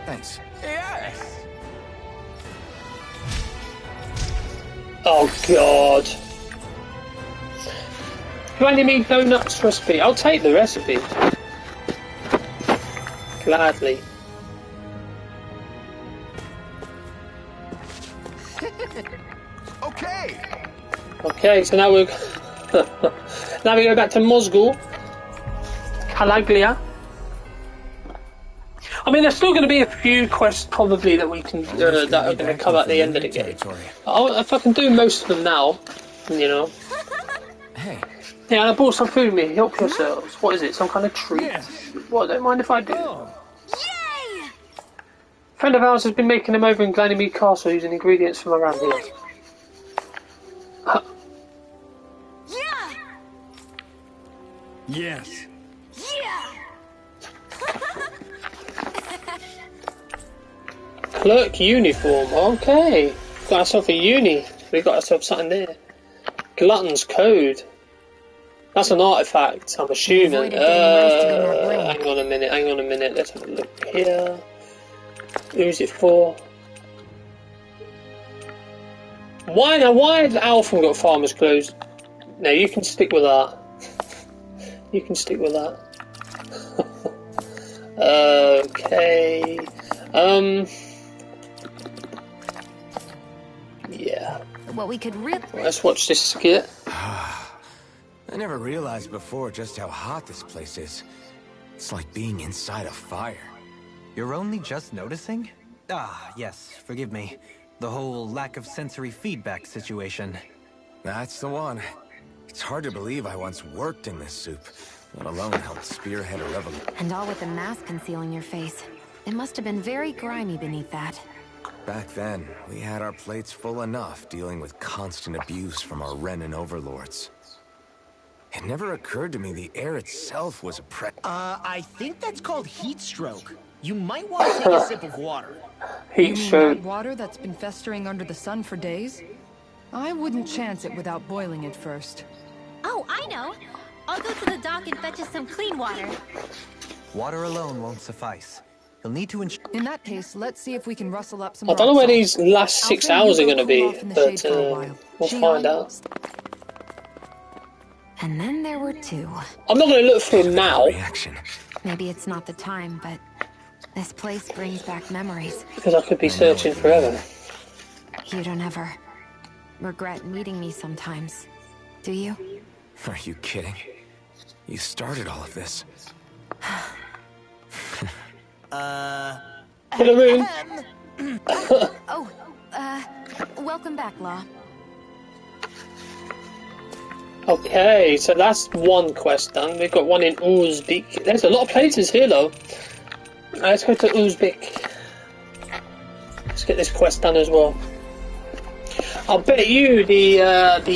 S1: Thanks. Yes.
S5: Oh god. Glanymede donuts recipe. I'll take the recipe. Gladly.
S1: Okay.
S5: Okay, so now we're now we go back to Mosgul, Calaglia. I mean, there's still going to be a few quests probably that we can that are going to come at the end of the game. If I can do most of them now, you know.
S1: Hey.
S5: Yeah, and I bought some food with me. Help yourselves. What is it? Some kind of treat?
S1: Yes.
S5: What? Don't mind if I do.
S1: Oh.
S6: Yay!
S5: A friend of ours has been making them over in Glanymede Castle using ingredients from around here.
S9: Yes.
S5: Clerk uniform. Okay. Got ourselves a uni. We got ourselves something there. Glutton's code. That's an artifact, I'm assuming.
S3: avoided getting roasted in that room.
S5: Hang on a minute. Let's have a look here. Who's it for? Why has Alpha got farmer's clothes? No, you can stick with that. You can stick with that. Okay. Yeah.
S3: What we could really...
S5: Let's watch this skit.
S1: I never realized before just how hot this place is. It's like being inside a fire.
S4: You're only just noticing? Ah, yes, forgive me. The whole lack of sensory feedback situation.
S1: That's the one. It's hard to believe I once worked in this soup, let alone helped spearhead a revolution.
S3: And all with the mask concealing your face. It must have been very grimy beneath that.
S1: Back then, we had our plates full enough dealing with constant abuse from our Renan overlords. It never occurred to me the air itself was a
S7: I think that's called heat stroke. You might want to take a sip of water.
S5: Heat
S2: You mean
S5: stroke.
S2: that water that's been festering under the sun for days? I wouldn't chance it without boiling it first.
S6: Oh, I know. I'll go to the dock and fetch us some clean water.
S4: Water alone won't suffice. You'll need to ensure...
S2: In that case, let's see if we can rustle up some
S5: I don't know where
S2: rock
S5: these
S2: salt.
S5: last 6 hours are going to be, but we'll
S2: Shion,
S5: find out.
S3: And then there were two.
S5: I'm not going to look for them now,
S1: reaction.
S3: Maybe it's not the time, but this place brings back memories.
S5: because I could be searching forever.
S3: You don't ever regret meeting me sometimes, do you?
S1: Are you kidding? You started all of this.
S5: To the moon.
S3: Oh, welcome back, Law.
S5: Okay, so that's one quest done. We've got one in Uzbek. There's a lot of places here, though. Let's go to Uzbek. Let's get this quest done as well. I'll bet you the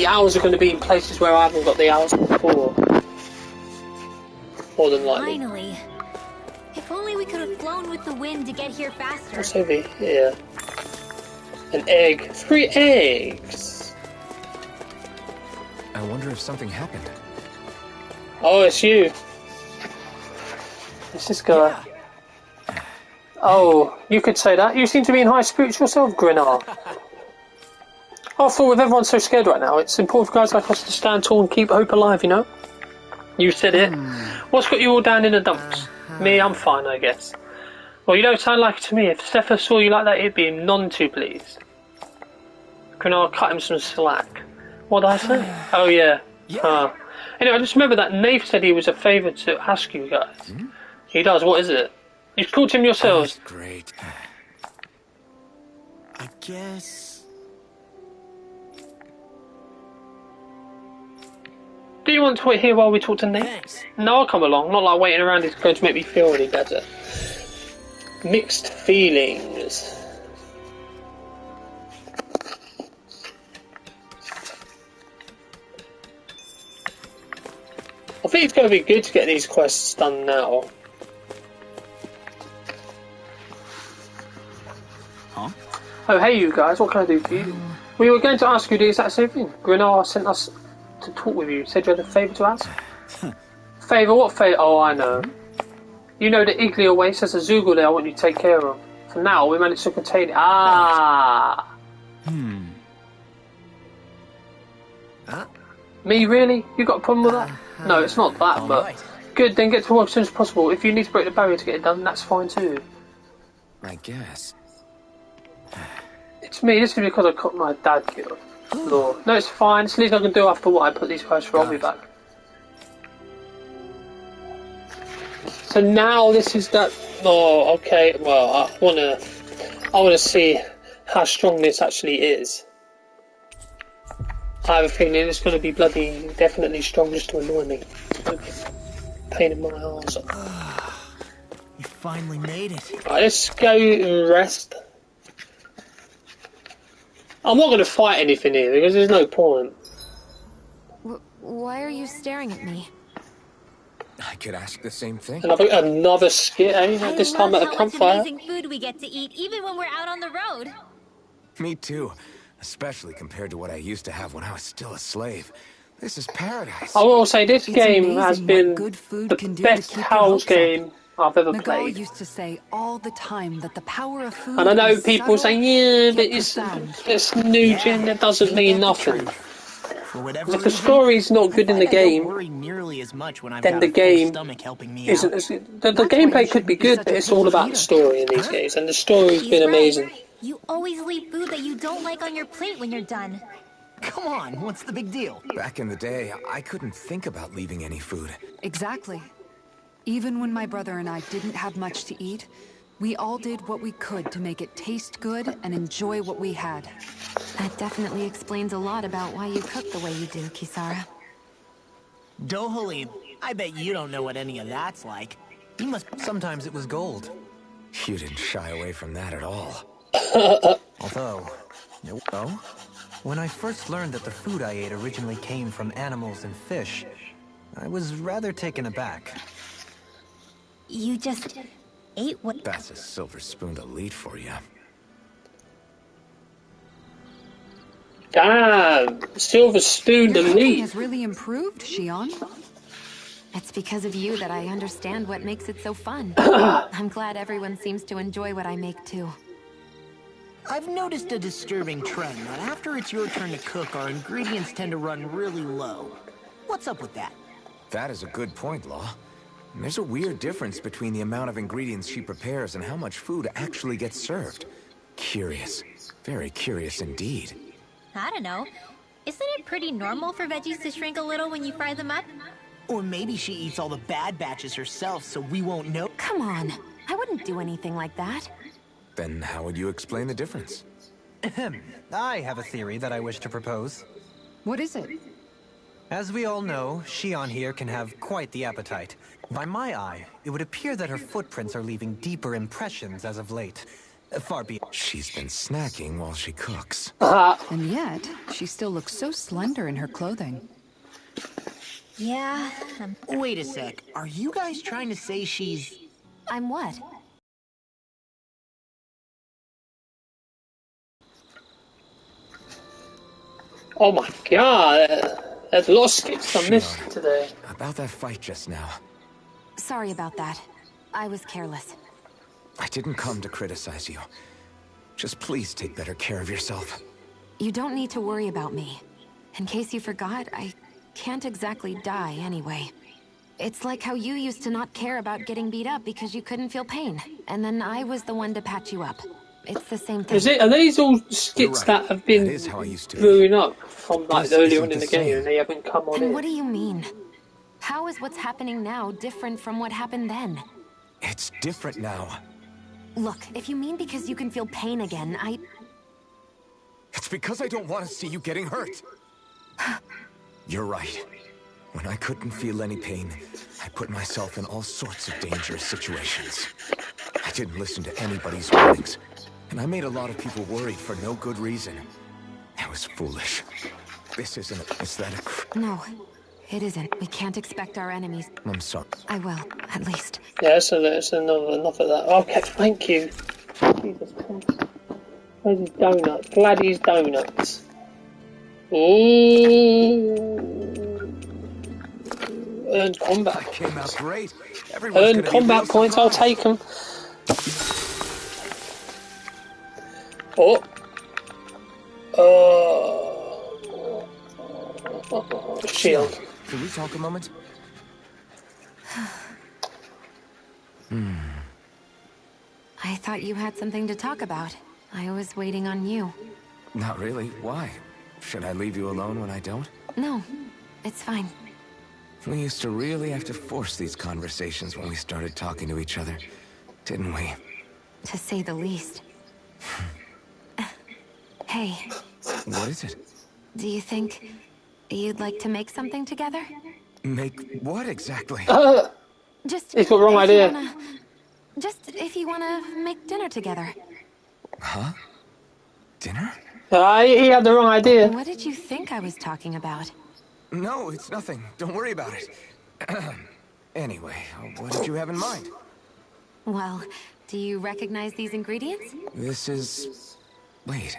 S5: hours are going to be in places where I haven't got the hours before. More than likely.
S6: Finally. If only we could have flown with the wind to get here faster.
S5: What's over here? An egg. 3 eggs.
S1: I wonder if something happened.
S5: Oh, it's you. It's this guy. Oh, you could say that. You seem to be in high spirits yourself, Grinar. I thought with everyone so scared right now, it's important for guys like us to stand tall and keep hope alive, you know? You said it. What's got you all down in the dumps? Me, I'm fine, I guess. Well, you don't sound like it to me. If Stepha saw you like that, he'd be none too pleased. Grinar cut him some slack. What did I say? Oh, yeah. Anyway, I just remember that Nath said he was a favour to ask you guys. He does. What is it? You've called him yourselves.
S1: That's great.
S7: I guess...
S5: Do you want to wait here while we talk to Nate?
S7: Thanks.
S5: No, I'll come along. Not like waiting around is going to make me feel any better. Mixed feelings. I think it's going to be good to get these quests done now.
S9: Huh?
S5: Oh, hey you guys, what can I do for you? We were going to ask you the exact same thing. Grinar sent us to talk with you. Said you had a favour to ask? Favour? What favour? Oh, I know. You know the Iglia Waste, there's a Zoogle there I want you to take care of. For now, we managed to contain it. Ah! Me, really? You got a problem with that? No, it's not that, but...
S7: Right.
S5: Good, then get to work as soon as possible. If you need to break the barrier to get it done, that's fine too.
S1: I guess.
S5: It's me, this is because I got my dad killed. Lord. No, it's fine. It's the least I can do after what I put these guys through. I'll be back. So now this is that... Oh, okay. Well, I wanna see how strong this actually is. I have a feeling it's going to be bloody definitely strong just to annoy me. It's going to be a pain in my arse.
S7: You finally made it.
S5: Right, let's go and rest. I'm not going to fight anything here because there's no point.
S3: Why are you staring at me?
S1: could ask the same thing.
S5: Another skit, eh? This time at a
S6: how much
S5: campfire.
S6: amazing food we get to eat, even when we're out on the road.
S1: Me too. Especially compared to what I used to have when I was still a slave. This is paradise.
S5: I will say this
S2: It's
S5: game has
S2: amazing
S5: been
S2: what good food
S5: the
S2: can do
S5: best
S2: to keep your
S5: house
S2: hopes up.
S5: game I've ever
S2: Nagal
S5: played.
S2: used to say all the time that the power of food
S5: And I know
S2: is
S5: people
S2: subtle,
S5: saying, yeah, but
S2: yet profound.
S5: it's new gen, that doesn't
S7: ain't
S5: mean
S7: that the
S5: nothing.
S7: truth? For whatever
S5: If the
S7: reason,
S5: story's not good in the
S7: I don't
S5: game,
S7: worry nearly as much when I've
S5: then
S7: got
S5: the
S7: a full
S5: game
S7: stomach helping me
S5: isn't
S7: out.
S5: as the
S2: That's why
S5: gameplay
S2: you
S5: could be
S2: shouldn't be
S5: good,
S2: such
S5: but
S2: a
S5: it's all
S2: picky
S5: about the
S2: eater.
S5: story in these games, and the story's
S6: He's
S5: been
S6: right.
S5: amazing.
S6: You always leave food that you don't like on your plate when you're done.
S7: Come on, what's the big deal?
S1: Back in the day, I couldn't think about leaving any food.
S2: Exactly. Even when my brother and I didn't have much to eat, we all did what we could to make it taste good and enjoy what we had.
S3: That definitely explains a lot about why you cook the way you do, Kisara.
S7: Dohalim, I bet you don't know what any of that's like. You must...
S4: Sometimes it was gold.
S1: You didn't shy away from that at all.
S4: Although, when I first learned that the food I ate originally came from animals and fish, I was rather taken aback.
S6: You just ate what...
S1: That's a silver spoon elite for you.
S5: Damn, Silver Spoon
S2: Your cooking
S5: Elite.
S2: has really improved, Shion.
S3: It's because of you that I understand what makes it so fun. I'm glad everyone seems to enjoy what I make too.
S7: I've noticed a disturbing trend that after it's your turn to cook, our ingredients tend to run really low. What's up with that?
S1: That is a good point, Law. There's a weird difference between the amount of ingredients she prepares and how much food actually gets served. Curious. Very curious indeed.
S6: I don't know. Isn't it pretty normal for veggies to shrink a little when you fry them up?
S7: Or maybe she eats all the bad batches herself so we won't know.
S3: Come on, I wouldn't do anything like that.
S1: Then how would you explain the difference?
S4: Ahem. I have a theory that I wish to propose.
S2: What is it?
S4: As we all know, Shion here can have quite the appetite. By my eye, it would appear that her footprints are leaving deeper impressions as of late. Far be...
S1: She's been snacking while she cooks.
S2: And yet, she still looks so slender in her clothing.
S6: Yeah.
S7: Wait a sec, are you guys trying to say she's...
S3: I'm what?
S5: Oh my god, there's a lot of skips I missed
S1: Shion,
S5: today.
S1: about that fight just now.
S3: Sorry about that. I was careless.
S1: I didn't come to criticize you. Just please take better care of yourself.
S3: You don't need to worry about me. In case you forgot, I can't exactly die anyway. It's like how you used to not care about getting beat up because you couldn't feel pain. And then I was the one to patch you up. It's the same thing.
S5: Are these all skits
S1: Right.
S5: that have been
S1: That is how I used to be.
S5: brewing up from like
S1: This
S5: earlier
S1: isn't
S5: on in
S1: the
S5: the game
S1: same.
S5: and they haven't come on
S3: And
S5: in?
S3: what do you mean? How is what's happening now different from what happened then?
S1: It's different now.
S3: Look, if you mean because you can feel pain again,
S1: It's because I don't want to see you getting hurt. You're right. When I couldn't feel any pain, I put myself in all sorts of dangerous situations. I didn't listen to anybody's warnings, and I made a lot of people worried for no good reason. I was foolish. This isn't a... Is that a...
S3: No, it isn't. We can't expect our enemies.
S1: I'm sorry.
S3: I will, at least.
S5: Yeah, so there's enough of that. Okay, thank you. Jesus Christ. Where's his donuts? Gladys Donuts. Ooh. Earned combat.
S1: That came out great. Everyone's
S5: Earned
S1: gonna be
S5: combat
S1: real
S5: points, I'll
S1: surprised.
S5: take them. Oh. Shield.
S1: Can we talk a moment?
S3: I thought you had something to talk about. I was waiting on you.
S1: Not really. Why? Should I leave you alone when I don't?
S3: No, it's fine.
S1: We used to really have to force these conversations when we started talking to each other, didn't we?
S3: To say the least. Hey,
S1: What is it?
S3: do you think you'd like to make something together?
S1: Make what exactly?
S3: Just
S5: He's got the wrong
S3: if you
S5: idea.
S3: just if you wanna make dinner together.
S1: Huh? Dinner?
S5: He had the wrong idea.
S3: What did you think I was talking about?
S1: No, it's nothing. Don't worry about it. Anyway, what did you have in mind?
S3: Well, do you recognize these ingredients?
S1: This is... Wait,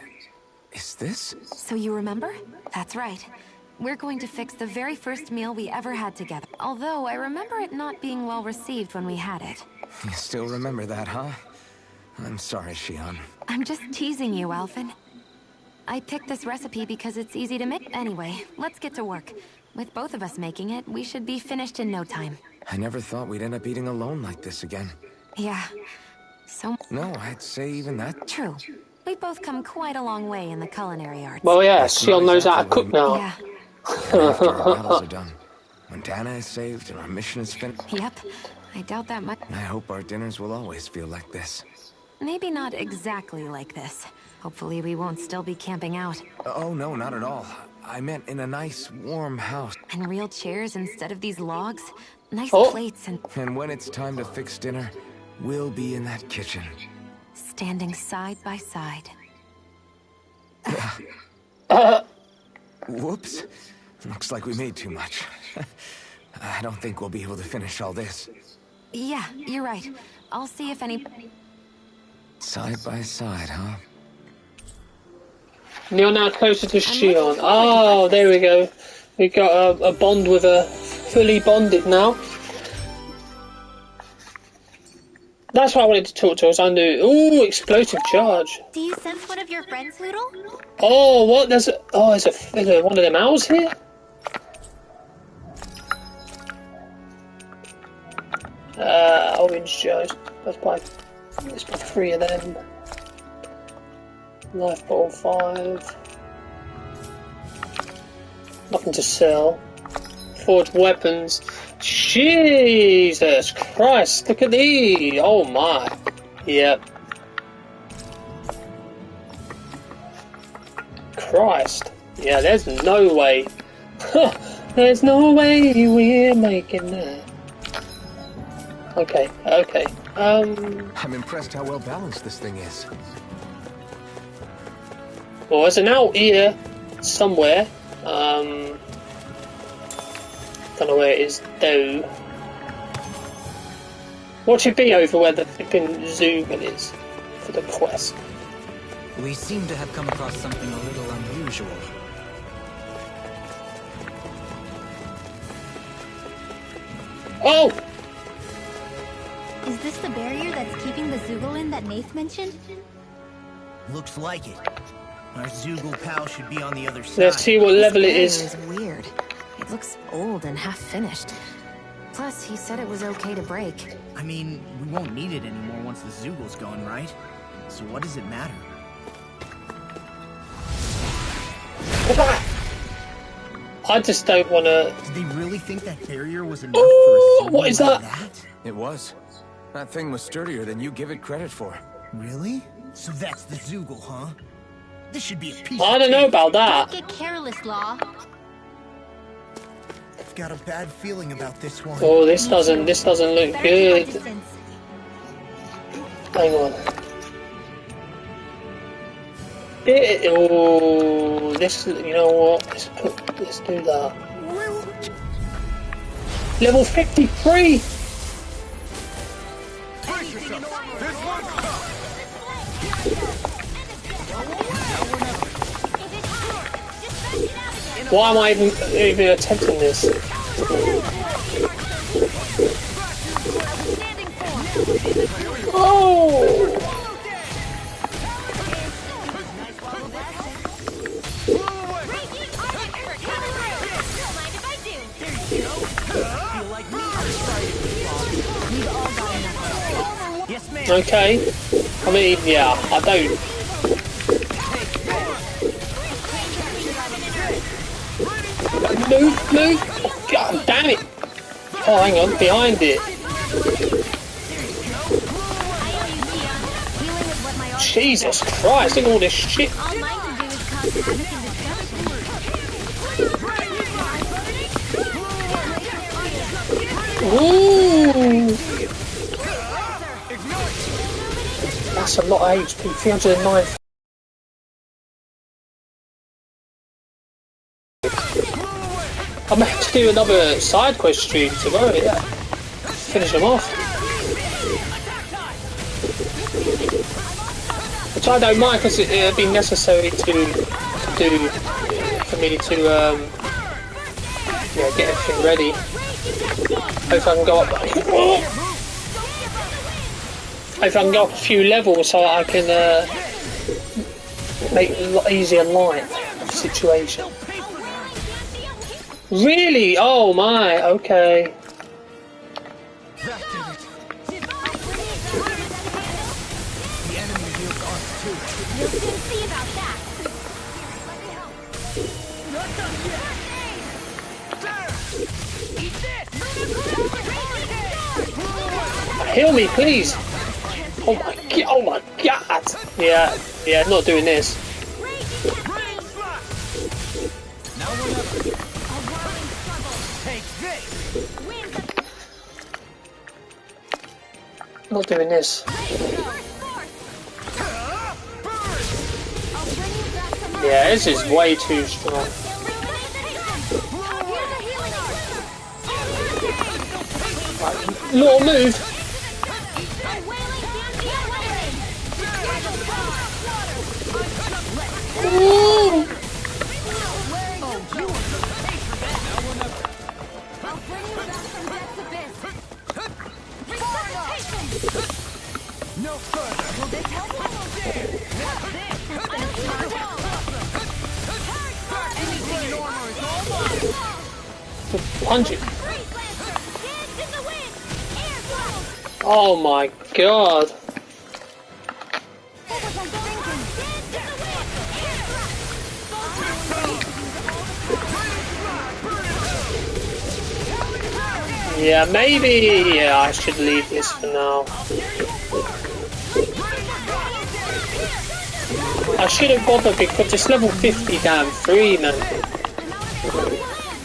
S1: is this?
S3: So you remember? That's right. We're going to fix the very first meal we ever had together. Although I remember it not being well received when we had it.
S1: You still remember that, huh? I'm sorry, Shion.
S3: I'm just teasing you, Alphen. I picked this recipe because it's easy to make. Anyway, let's get to work. With both of us making it, we should be finished in no time.
S1: I never thought we'd end up eating alone like this again.
S3: Yeah. So...
S1: No, I'd say even that...
S3: True. We've both come quite a long way in the culinary arts.
S5: Well, yeah, Shion knows how to cook now.
S3: Yeah.
S1: After our battles are done, when Dahna is saved and our mission is finished...
S3: Yep. I doubt that much.
S1: I hope our dinners will always feel like this.
S3: Maybe not exactly like this. Hopefully we won't still be camping out.
S1: Oh, no, not at all. I meant in a nice, warm house.
S3: And real chairs instead of these logs. Nice
S5: Oh.
S3: plates and...
S1: And when it's time to fix dinner, we'll be in that kitchen.
S3: standing side by side.
S1: Whoops. Looks like we made too much. I don't think we'll be able to finish all this.
S3: Yeah, you're right. I'll see if any...
S1: Side by side, huh?
S5: You're now closer to Shion. Oh, there we go. We got a bond with a fully bonded now. That's what I wanted to talk to us. I knew. Ooh, explosive charge.
S6: Do you sense one of your friends, Hoodle?
S5: Oh, what? There's one of them owls here. Orange jars. Let's buy 3 of them. Life bottle 5. Nothing to sell. Forged weapons. Jesus Christ, look at these. Oh my. Yep. Christ. Yeah, there's no way. There's no way we're making that. Okay, okay.
S1: I'm impressed how well balanced this thing is.
S5: Well, there's an out here somewhere. Don't know where it is though. What should be over where the flipping Zugan is for the quest?
S4: We seem to have come across something a little unusual.
S5: Oh!
S6: Is this the barrier that's keeping the Zugalin that Nath mentioned?
S7: Looks like it. Our Zoogle pal should be on the other side.
S5: Let's see what level it
S3: This
S5: is.
S3: barrier is weird. It looks old and half-finished. Plus, he said it was okay to break.
S7: I mean, we won't need it anymore once the Zoogle's gone, right? So what does it matter?
S5: I just don't want to...
S7: Did they really think that barrier was enough
S5: Ooh,
S7: for a Zoogle
S5: what is
S7: like
S5: that?
S1: It was. That thing was sturdier than you give it credit for.
S7: Really? So that's the Zoogle, huh? This should be a piece
S5: I
S7: of
S5: don't know
S7: cake.
S5: about that.
S6: Don't get careless, Law.
S7: I've got a bad feeling about this one.
S5: Oh, this doesn't look
S6: Better keep our
S5: good.
S6: distance.
S5: Hang on. Oh, this. You know what? Let's do that. Level 53. Why am I even attempting this? Oh! Okay. I mean, yeah, I don't. Move! Oh, God damn it! Oh, hang on, behind it. Jesus Christ, look at all this shit.
S6: All mine can do is cause havoc and destruction.
S5: Ooh! That's a lot of HP, 309. I'm gonna have to do another side quest stream tomorrow, yeah. finish them off. Which I don't mind because it'd be necessary to do for me to yeah, get everything ready. Hope I can go up. Hope I can go up a few levels so I can make it a lot easier life of the situation. Really? Oh my, okay. Heal me, please! Oh my god! Oh my god! Yeah, not doing this. Not doing this. Yeah, this is way too strong. Right, little move. Ooh. Punch it. Oh my god. Yeah, maybe I should leave this for now. I shouldn't bother because it's level 50 damn free, man.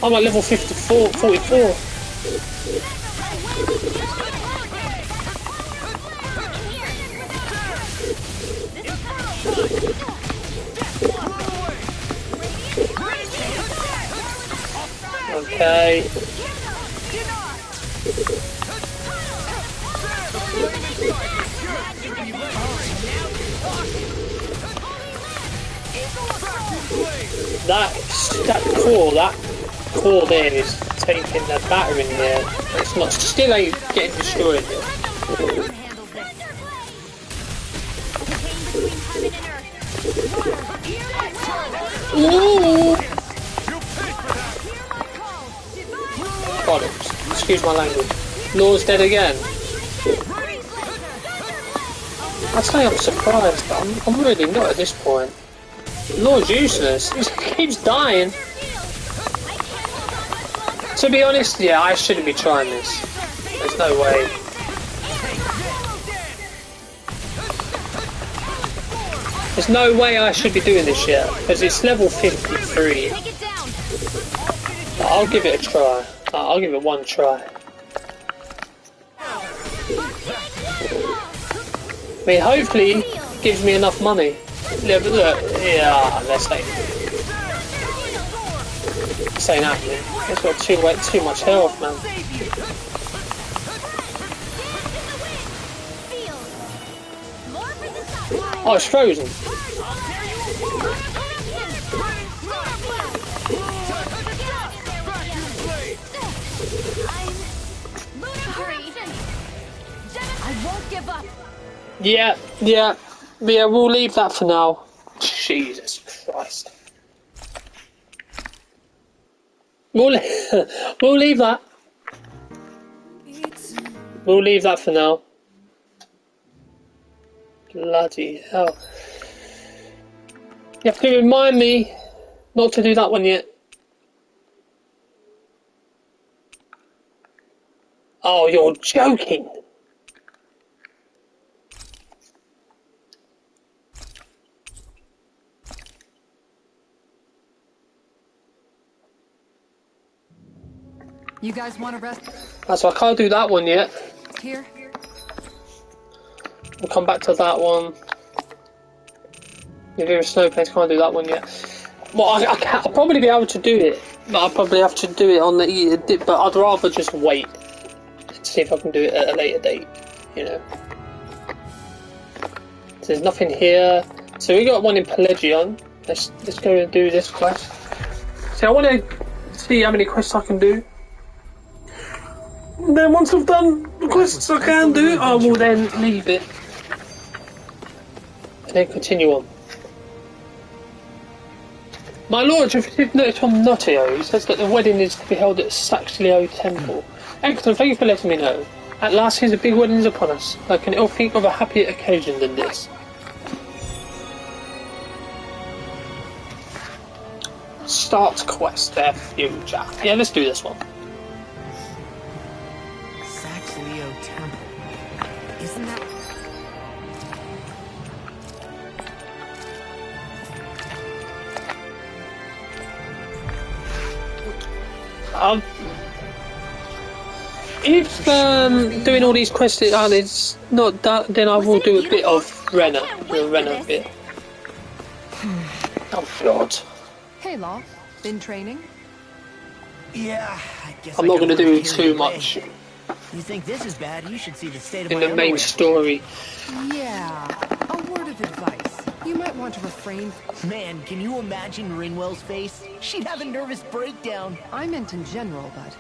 S5: I'm at level 44. Okay. That core there is taking the battering there. It's not, still ain't getting destroyed yet. Ooh. Bollocks. Excuse my language. Law's dead again. I'd say I'm surprised, but I'm really not at this point. Law's useless. He keeps dying. To be honest, yeah, I shouldn't be trying this. There's no way. There's no way I should be doing this yet, because it's level 53. I'll give it a try. I'll give it one try. I mean, hopefully it gives me enough money. Yeah, but look, yeah, let's say. This ain't happening. It's got too much health, man. Oh, it's frozen. Yeah, we'll leave that for now. Jesus Christ. We'll leave that. We'll leave that for now. Bloody hell. You have to remind me not to do that one yet. Oh, you're joking.
S2: You guys want to rest?
S5: So I can't do that one yet.
S2: Here.
S5: We'll come back to that one. If you're a snow place, can't do that one yet. Well, I'll probably be able to do it, but I'll probably have to do it on the. But I'd rather just wait. see if I can do it at a later date, you know. So there's nothing here. So we got one in Pelagion. Let's go and do this quest. See, I want to see how many quests I can do. And then once I've done the quests I can do, I will then leave it. And then continue on. My lord, if you've noticed from Notio, he says that the wedding is to be held at Saxleo Temple. Excellent, thank you for letting me know. At last, here's a big wedding upon us. I can ill think of a happier occasion than this. Start quest, their future. Yeah, let's do this one.
S7: Saxleo Temple. Isn't that...
S5: If doing all these quests is not that, then I will do a bit of Rena, the Rena bit. Oh God.
S2: Hey, Law. Been training?
S7: Yeah, I guess
S5: I'm not going to do too much
S7: You think this is bad? You should see the state of
S5: in
S7: my
S5: the main
S7: underwear.
S5: story.
S2: Yeah. A word of advice. You might want to refrain.
S7: Man, can you imagine Rinwell's face? She'd have a nervous breakdown.
S2: I meant in general, but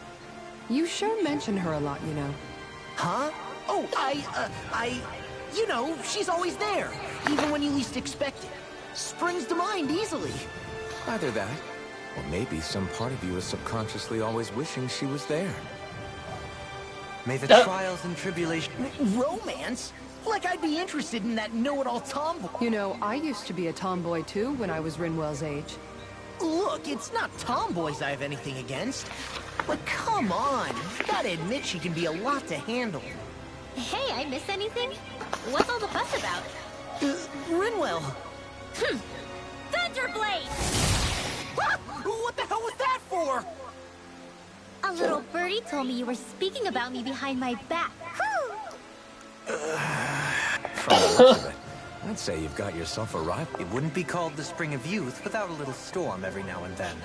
S2: you sure mention her a lot, you know.
S7: Huh? Oh, you know, she's always there, even when you least expect it. Springs to mind easily.
S1: Either that, or maybe some part of you is subconsciously always wishing she was there.
S4: May the trials and tribulations...
S7: Romance? Like I'd be interested in that know-it-all tomboy.
S2: You know, I used to be a tomboy too when I was Rinwell's age.
S7: Look, it's not tomboys I have anything against. But come on, you gotta admit she can be a lot to handle.
S6: Hey, I miss anything? What's all the fuss about?
S7: Rinwell.
S6: Thunderblade!
S7: Ah! What the hell was that for?
S6: A little birdie told me you were speaking about me behind my back.
S1: From the looks of it, I'd say you've got yourself a rival.
S4: It wouldn't be called the Spring of Youth without a little storm every now and then.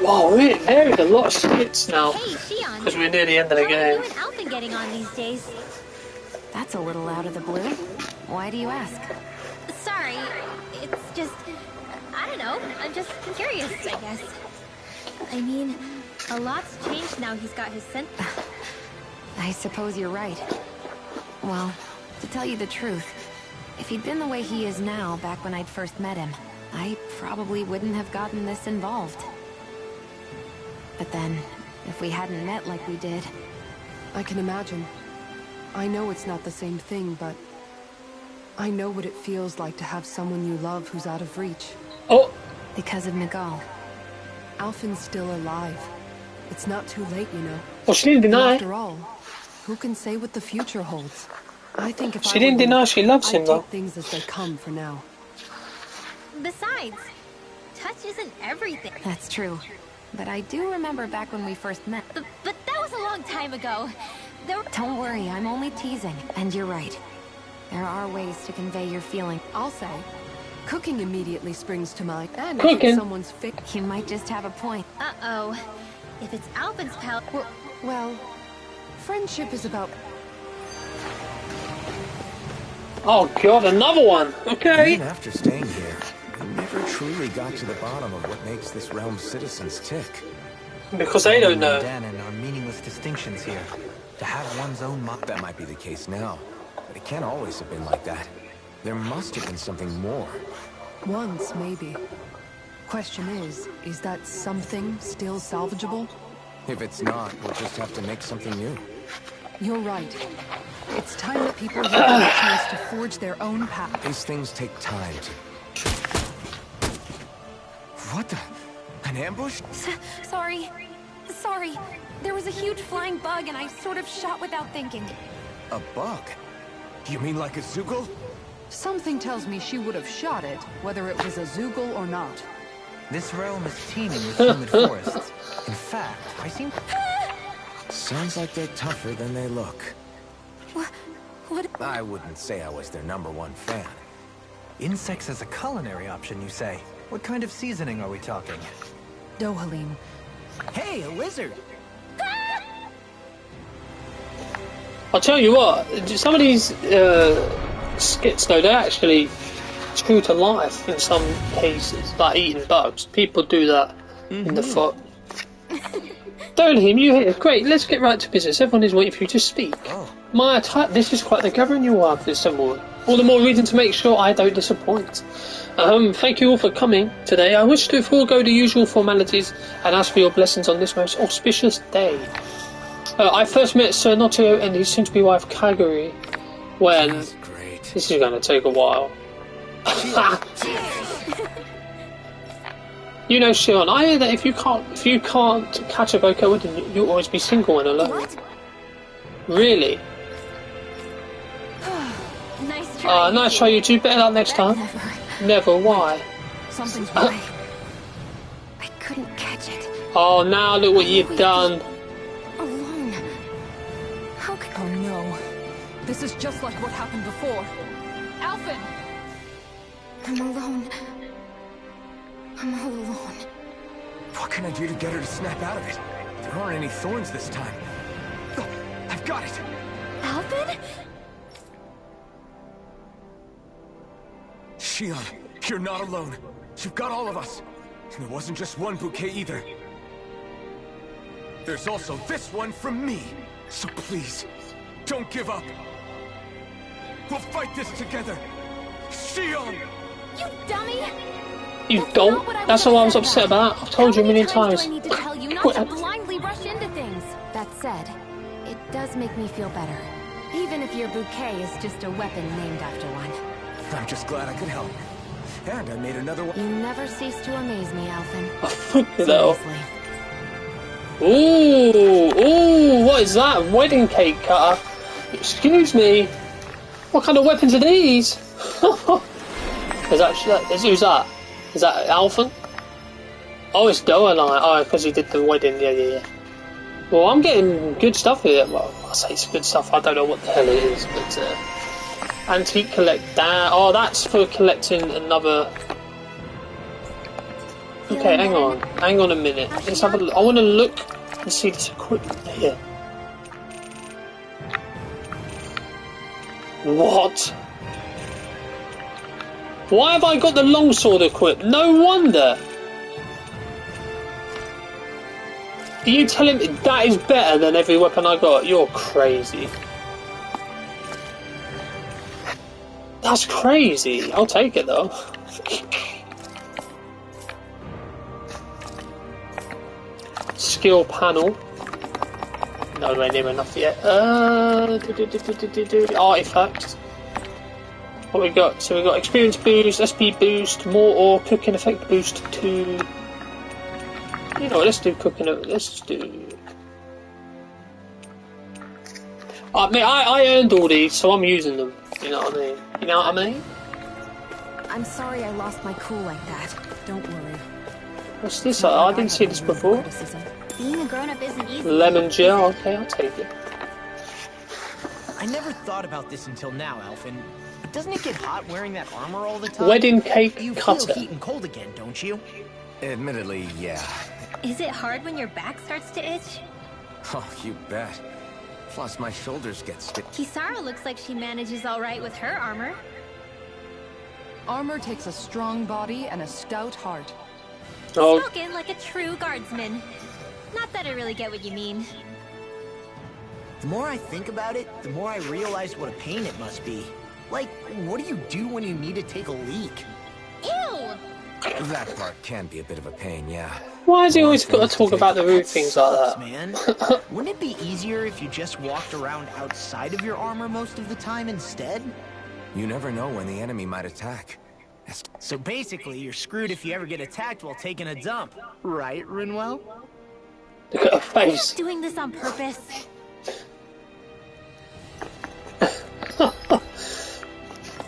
S5: Wow, there is a lot of skits now.
S6: Hey, Shion.
S5: Because we're near the end of the
S6: How are
S5: game.
S6: you and Alphen getting on these days?
S3: That's a little out of the blue. Why do you ask?
S6: Sorry, it's just... I don't know, I'm just curious, I guess. I mean, a lot's changed now he's got his scent.
S3: I suppose you're right. Well, to tell you the truth, if he'd been the way he is now back when I'd first met him, I probably wouldn't have gotten this involved. But then, if we hadn't met like we did...
S2: I can imagine. I know it's not the same thing, but I know what it feels like to have someone you love who's out of reach.
S5: Oh,
S3: Because of Miguel.
S2: Alphen's still alive. It's not too late, you know.
S5: well, she didn't
S2: And
S5: deny.
S2: after all, who can say what the future holds? I think if
S5: She
S2: I
S5: didn't
S2: were you,
S5: deny she loves him,
S2: I'd
S5: though.
S2: take things as they come for now.
S6: Besides, touch isn't everything.
S3: That's true. But I do remember back when we first met.
S6: But that was a long time ago.
S3: Don't worry, I'm only teasing. And you're right. There are ways to convey your feeling.
S2: I'll say, cooking immediately springs to mind. And if
S5: Cooking?
S2: it's someone's
S3: You might just have a point.
S6: Uh-oh. If it's Alphen's pal...
S2: well, friendship is about...
S5: Oh God, another one. Okay.
S1: Even after staying here, we never truly got to the bottom of what makes this realm's citizens tick.
S5: Because they don't know.
S4: Dahna are meaningless distinctions here. To have one's own mind...
S1: That might be the case now, but it can't always have been like that. There must have been something more.
S2: Once, maybe. Question is that something still salvageable?
S1: If it's not, we'll just have to make something new.
S2: You're right. It's time that people here have a chance to forge their own path.
S1: These things take time to... What the... An ambush?
S3: Sorry. There was a huge flying bug and I sort of shot without thinking.
S1: A bug? You mean like a Zoogle?
S2: Something tells me she would have shot it, whether it was a Zoogle or not.
S4: This realm is teeming with humid forests. In fact, I seem...
S1: Sounds like they're tougher than they look.
S3: What?
S1: I wouldn't say I was their #1 fan.
S4: Insects as a culinary option, you say? What kind of seasoning are we talking?
S2: Dohalim.
S7: Hey, a lizard!
S5: I'll tell you what, some of these skits though, they're actually true to life in some cases, like eating bugs. People do that in the foot. Dohalim, you here. Great, let's get right to business. Everyone is waiting for you to speak. My attack, this is quite the gathering you are this summer. All the more reason to make sure I don't disappoint. Thank you all for coming today. I wish to forego the usual formalities and ask for your blessings on this most auspicious day. I first met Sir Notio and his soon-to-be wife Kaguri when... This is going to take a while. You know, Shion, I hear that if you can't catch a vocal wedding, you'll always be single and alone.
S6: What?
S5: Really?
S6: Nice try.
S5: Nice try, you two. Better luck next time. Never. Why?
S2: Something's wrong.
S3: I couldn't catch it.
S5: Oh, now look what you've done.
S3: Alone. How could...
S2: Oh no. This is just like what happened before. Alphen!
S3: I'm alone. I'm all alone.
S1: What can I do to get her to snap out of it? There aren't any thorns this time. Oh, I've got it!
S6: Alvin?
S1: Shion, you're not alone. You've got all of us. And it wasn't just one bouquet either. There's also this one from me. So please, don't give up. We'll fight this together. Shion!
S6: You dummy!
S5: You don't? That's all I was upset about. I've told you a million times.
S3: I need to tell you not to blindly rush into things. That said, it does make me feel better. Even if your bouquet is just a weapon named after one.
S1: I'm just glad I could help. And I made another one.
S3: You never cease to amaze me, Alphen.
S5: Oh, fuck it up.
S3: Seriously.
S5: Ooh, what is that? Wedding cake cutter? Excuse me. What kind of weapons are these? Who's that? Is that Alphen? Oh, it's Dohalim. Oh, because he did the wedding. Yeah. Well, I'm getting good stuff here. Well, I say it's good stuff. I don't know what the hell it is, but antique collect. Oh, that's for collecting another. Okay, hang on a minute. Let's have a look. I want to look and see this equipment here. What? Why have I got the longsword equipped? No wonder. Are you telling me that is better than every weapon I got? You're crazy. That's crazy. I'll take it though. Skill panel. Nowhere near enough yet. Artifacts. What we got? So we got experience boost, SP boost, more or cooking effect boost 2. You know what, let's do cooking. Let's do. I earned all these, so I'm using them. You know what I mean? You know what I mean?
S3: I'm sorry I lost my cool like that. Don't worry.
S5: What's this? I didn't see this before.
S6: Being a grown-up isn't easy.
S5: Lemon gel. Okay, I'll take it.
S7: I never thought about this until now, Alphen. But doesn't it get hot wearing that armor all the time?
S5: Wedding cake
S7: You
S5: cutter.
S7: feel heat and cold again, don't you?
S1: Admittedly, yeah.
S6: Is it hard when your back starts to itch?
S1: Oh, you bet. Plus, my shoulders get stiff.
S6: Kisara looks like she manages all right with her armor.
S2: Armor takes a strong body and a stout heart.
S5: Oh,
S6: Spoken like a true guardsman. Not that I really get what you mean.
S7: The more I think about it, the more I realize what a pain it must be. Like, what do you do when you need to take a leak?
S6: Ew!
S1: That part can be a bit of a pain, yeah.
S5: why has he always got to talk about the rude things like
S7: Sucks,
S5: that?
S7: man. Wouldn't it be easier if you just walked around outside of your armor most of the time instead?
S1: You never know when the enemy might attack.
S7: So basically, you're screwed if you ever get attacked while taking a dump. Right, Rinwell?
S5: Look at her
S6: Are you
S5: face.
S6: doing this on purpose?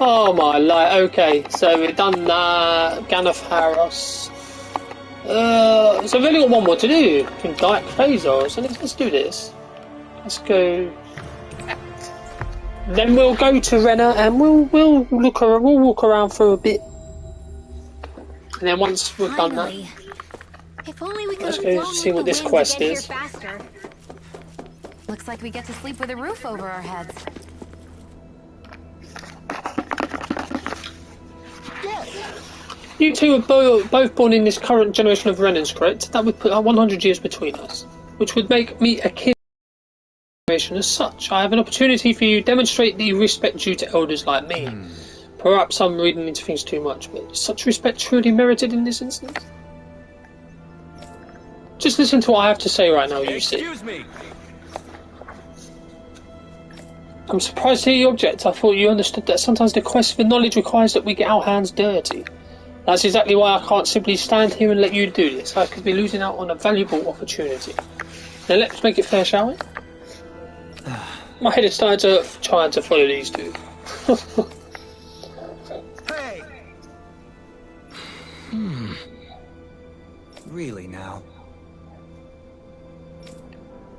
S5: Oh my life. Okay, so we've done that. Ganef Haros. So we've only got one more to do. In Dyke Phasor. So let's do this. Let's go. Then we'll go to Rena and we'll walk around for a bit. And then once we've done that.
S6: Finally. If only we could
S5: Let's
S6: have
S5: go
S6: flown
S5: see
S6: with
S5: what
S6: the
S5: this
S6: wind
S5: quest
S6: to get here
S5: is.
S6: faster.
S3: Looks like we get to sleep with a roof over our heads.
S5: You two are both born in this current generation of Renans, correct? That would put 100 years between us, which would make me a kin generation as such. I have an opportunity for you to demonstrate the respect due to elders like me. Perhaps I'm reading into things too much, but is such respect truly merited in this instance? Just listen to what I have to say right now, you see.
S1: Excuse me.
S5: I'm surprised to hear your object. I thought you understood that sometimes the quest for knowledge requires that we get our hands dirty. That's exactly why I can't simply stand here and let you do this. I could be losing out on a valuable opportunity. Now let's make it fair, shall we? My head is starting to try to follow these two.
S4: Hey! Really now?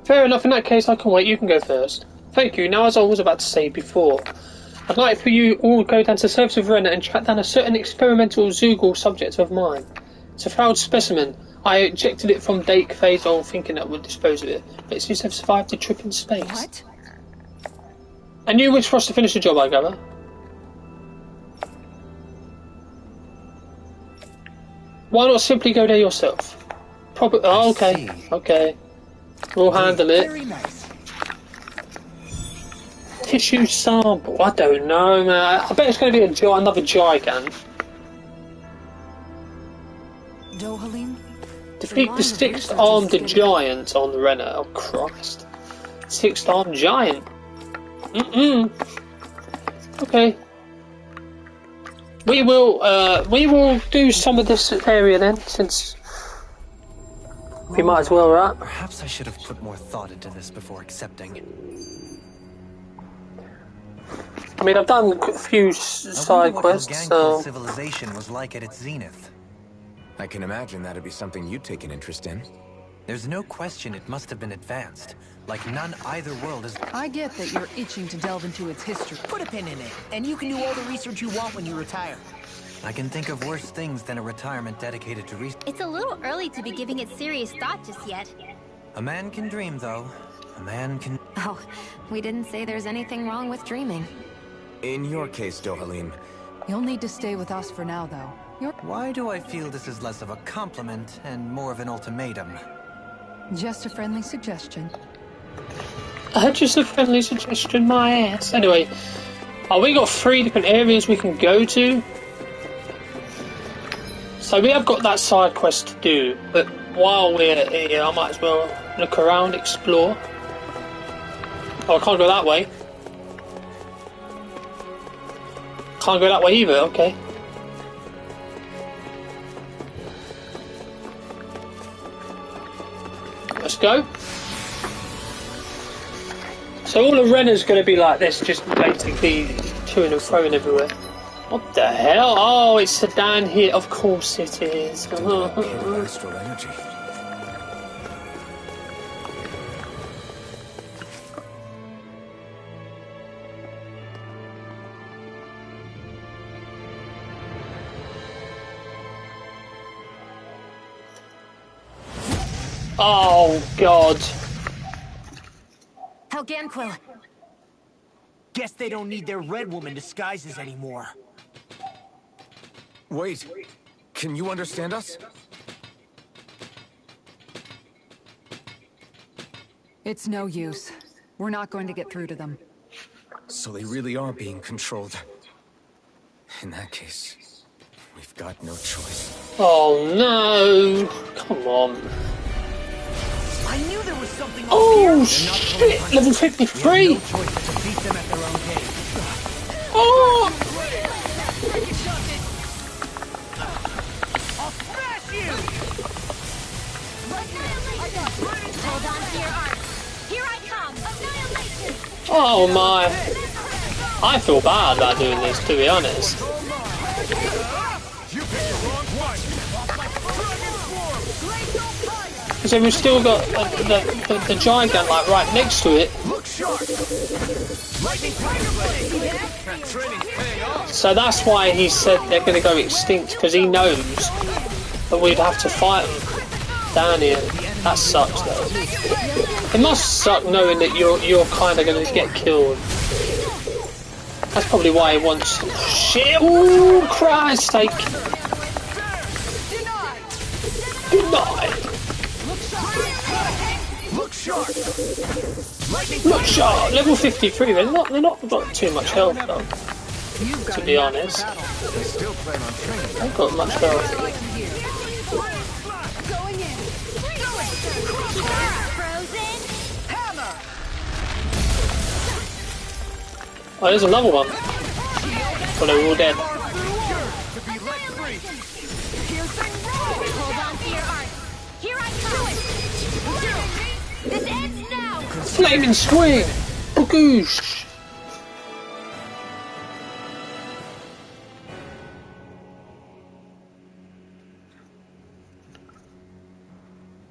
S5: Fair enough, in that case I can wait, you can go first. Thank you. Now, as I was about to say before, I'd like for you all to go down to the surface of Rena and track down a certain experimental Zoogle subject of mine. It's a fouled specimen. I ejected it from Dake phase on thinking that would dispose of it, but it seems to have survived the trip in space.
S2: What?
S5: And you wish for us to finish the job, I gather? Why not simply go there yourself? Probably. Oh, okay. Okay. We'll handle it.
S7: Very nice.
S5: Tissue sample. I don't know, man. I bet it's going to be another gigant.
S2: Dohalim?
S5: Defeat the six-armed giant on Rena. Oh, Christ. Six-armed giant. Okay. We will do some of this area then, since we might as well, right?
S4: Perhaps I should have put more thought into this before accepting.
S5: I mean, I've done a few side quests, so...
S4: civilization was like at its zenith.
S1: I can imagine that'd be something you'd take an interest in.
S4: There's no question it must have been advanced, like none either world is.
S2: I get that you're itching to delve into its history.
S7: Put a pin in it, and you can do all the research you want when you retire.
S4: I can think of worse things than a retirement dedicated to research.
S6: It's a little early to be giving it serious thought just yet.
S4: A man can dream, though. A man can...
S3: Oh, we didn't say there's anything wrong with dreaming.
S1: In your case, Dohalim,
S2: You'll need to stay with us for now, though.
S4: Why do I feel this is less of a compliment and more of an ultimatum?
S2: Just a friendly suggestion.
S5: Just a friendly suggestion, my ass. Anyway, we got 3 different areas we can go to. So we have got that side quest to do, but while we're here, I might as well look around, explore. Oh, I can't go that way. Can't go that way either, okay. Let's go. So all of Rena's going to be like this, just basically to and fro everywhere. What the hell? Oh, it's Sedan here. Of course it is.
S1: astral energy.
S5: Oh, God.
S3: Helganquil.
S7: Guess they don't need their Red Woman disguises anymore.
S1: Wait, can you understand us?
S2: It's no use. We're not going to get through to them.
S1: So they really are being controlled. In that case, we've got no choice.
S5: Oh, no. Come on.
S7: I knew there was something.
S5: Oh, shit. Level 53. Oh.
S6: Hold on to your arms. Here I come. Annihilation.
S5: Oh, my. I feel bad about doing this, to be honest. So we've still got the gigant like right next to it. So that's why he said they're going to go extinct, because he knows that we'd have to fight them. down here. That sucks though. It must suck knowing that you're kind of going to get killed. That's probably why he wants. Shit! Oh, Christ's sake! Denied. Look sharp. Level 53. They're not got too much health though. To be honest, they've got much health. Oh, there's another one. Oh, they're all dead. Flaming swing! Boogoosh!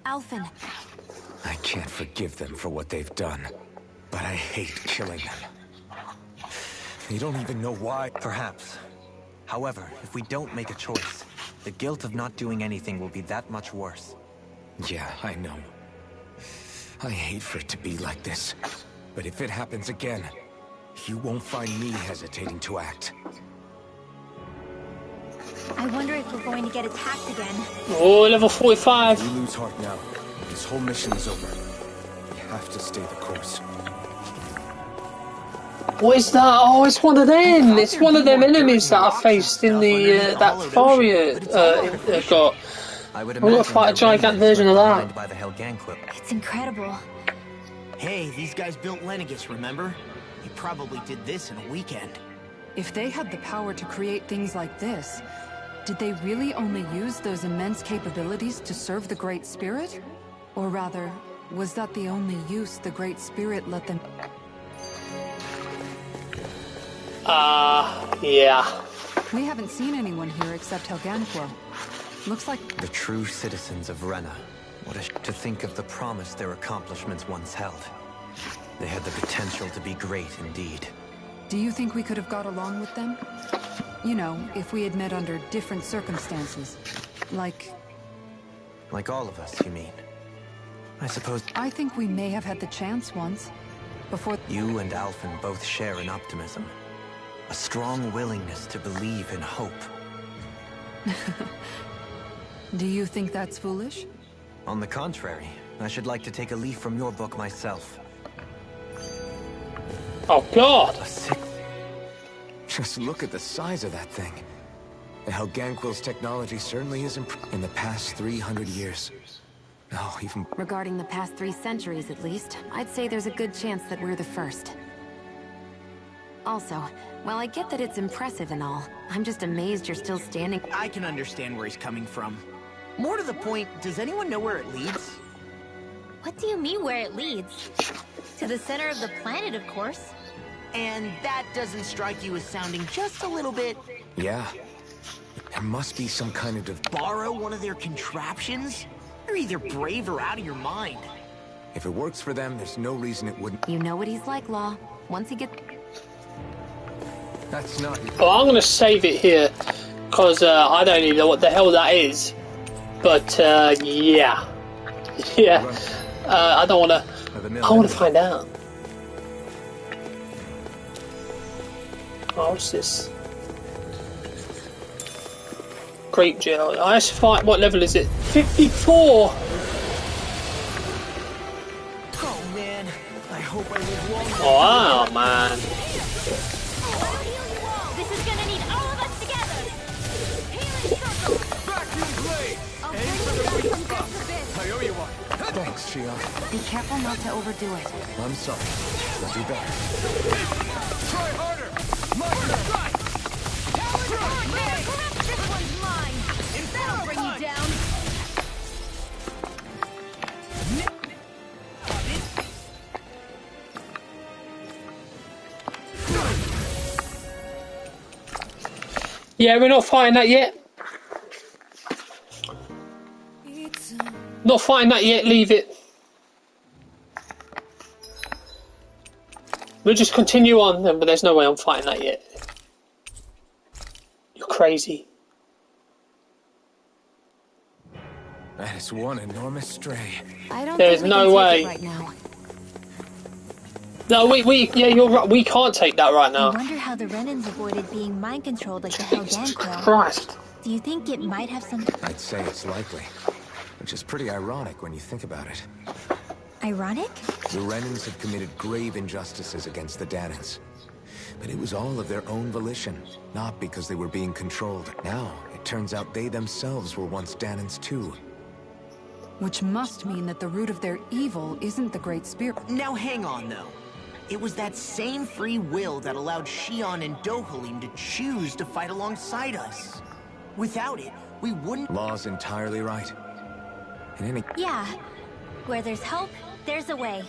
S3: Alphen.
S1: I can't forgive them for what they've done, but I hate killing them. You don't even know why.
S4: Perhaps. However, if we don't make a choice, the guilt of not doing anything will be that much worse.
S1: Yeah, I know. I hate for it to be like this, but if it happens again, you won't find me hesitating to act.
S6: I wonder if we're going to get attacked again.
S5: Oh, level 45.
S1: We lose heart now. This whole mission is over. We have to stay the course.
S5: What is that? Oh, it's one of them. It's one of them enemies that I faced in the that Faria got.
S4: I would
S5: I'm gonna fight a gigantic version of that.
S4: By the Helganquil.
S6: It's incredible.
S7: Hey, these guys built Lenegus, remember? They probably did this in a weekend.
S2: If they had the power to create things like this, did they really only use those immense capabilities to serve the Great Spirit? Or rather, was that the only use the Great Spirit let them...
S5: Yeah.
S2: We haven't seen anyone here except Helganquil. Looks like...
S4: The true citizens of Rena. What to think of the promise their accomplishments once held. They had the potential to be great indeed.
S2: Do you think we could have got along with them? You know, if we had met under different circumstances. Like
S4: all of us, you mean? I suppose...
S2: I think we may have had the chance once. Before...
S4: You and Alphen both share an optimism. A strong willingness to believe in hope.
S2: Do you think that's foolish?
S4: On the contrary, I should like to take a leaf from your book myself.
S5: Oh, God!
S1: Just look at the size of that thing. The Helganquil's technology certainly is in the past 300 years. No, even...
S3: Regarding the past 3 centuries, at least, I'd say there's a good chance that we're the first. Also, while I get that it's impressive and all, I'm just amazed you're still standing.
S7: I can understand where he's coming from. More to the point, does anyone know where it leads?
S6: What do you mean where it leads? To the center of the planet, of course.
S7: And that doesn't strike you as sounding just a little bit...
S1: Yeah. There must be some kind of...
S7: Borrow one of their contraptions? You're either brave or out of your mind.
S1: If it works for them, there's no reason it wouldn't.
S3: You know what he's like, Law. Once he gets...
S1: That's not...
S5: Oh, I'm gonna save it here, because I don't even know what the hell that is. But, yeah. Yeah. I don't wanna... I wanna find out. Oh, what's this? Grape gel. Ice fight. What level is it? 54!
S7: Oh, man. I hope I live long enough.
S5: Oh, wow, man.
S6: This is gonna need all of us together. Healing circle.
S1: Vacuum blade!
S6: Aim for the weak spot.
S1: I owe you one. Thanks, Shia.
S3: Be careful not to overdo it.
S1: I'm sorry. I'll do better.
S6: Try harder. Right. This one's mine. That'll bring you down.
S5: Yeah, we're not fighting that yet. Not fighting that yet, leave it. We'll just continue on then, but there's no way I'm fighting that yet. You're crazy.
S1: That is one enormous stray.
S3: I don't
S5: There's
S3: think we
S5: no
S3: can
S5: way.
S3: take it right now.
S5: No, yeah, you're right. We can't take that right
S6: I
S5: now.
S6: wonder how the Renans avoided being mind-controlled like the Helgan
S5: Jesus
S6: clan.
S5: Christ.
S6: Do you think it might have some...
S1: I'd say it's likely, which is pretty ironic when you think about it.
S6: ironic?
S1: The Renans have committed grave injustices against the Dahnans. But it was all of their own volition, not because they were being controlled. Now, it turns out they themselves were once Dahnans too.
S2: Which must mean that the root of their evil isn't the Great Spirit.
S7: Now hang on, though. It was that same free will that allowed Shion and Dohalim to choose to fight alongside us. Without it, we wouldn't...
S1: Law's entirely right. In any...
S6: Yeah. Where there's hope, there's a way.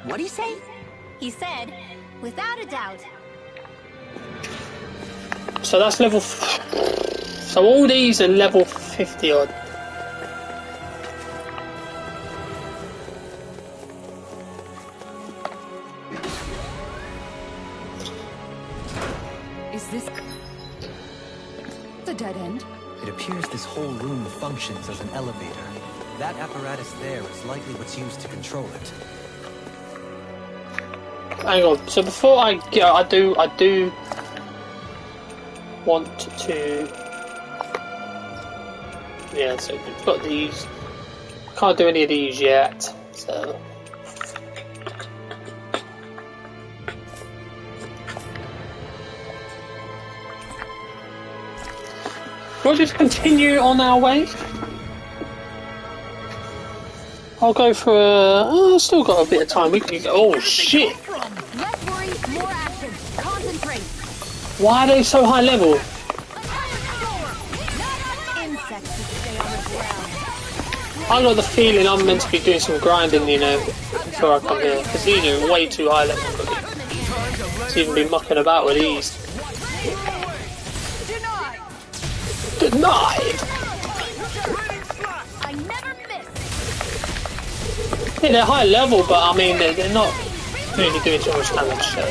S7: What'd he say?
S6: He said, without a doubt.
S5: So that's level... So all these are level 50 odd.
S2: Is this the dead end?
S4: It appears this whole room functions as an elevator. That apparatus there is likely what's used to control it.
S5: Hang on. So before I go, I do want to. Yeah. So we've got these. Can't do any of these yet. So. We'll just continue on our way. I'll go for still got a bit of time. We can go. Oh shit!
S3: Less worry, more action. Concentrate.
S5: Why are they so high level?
S3: Insects that stay on the ground.
S5: I got the feeling I'm meant to be doing some grinding, you know, before I come here. Because these are way too high level for me to even be mucking about with these. Denied!
S3: I never miss.
S5: Yeah, they're high level, but I mean, they're not really doing too much damage, so.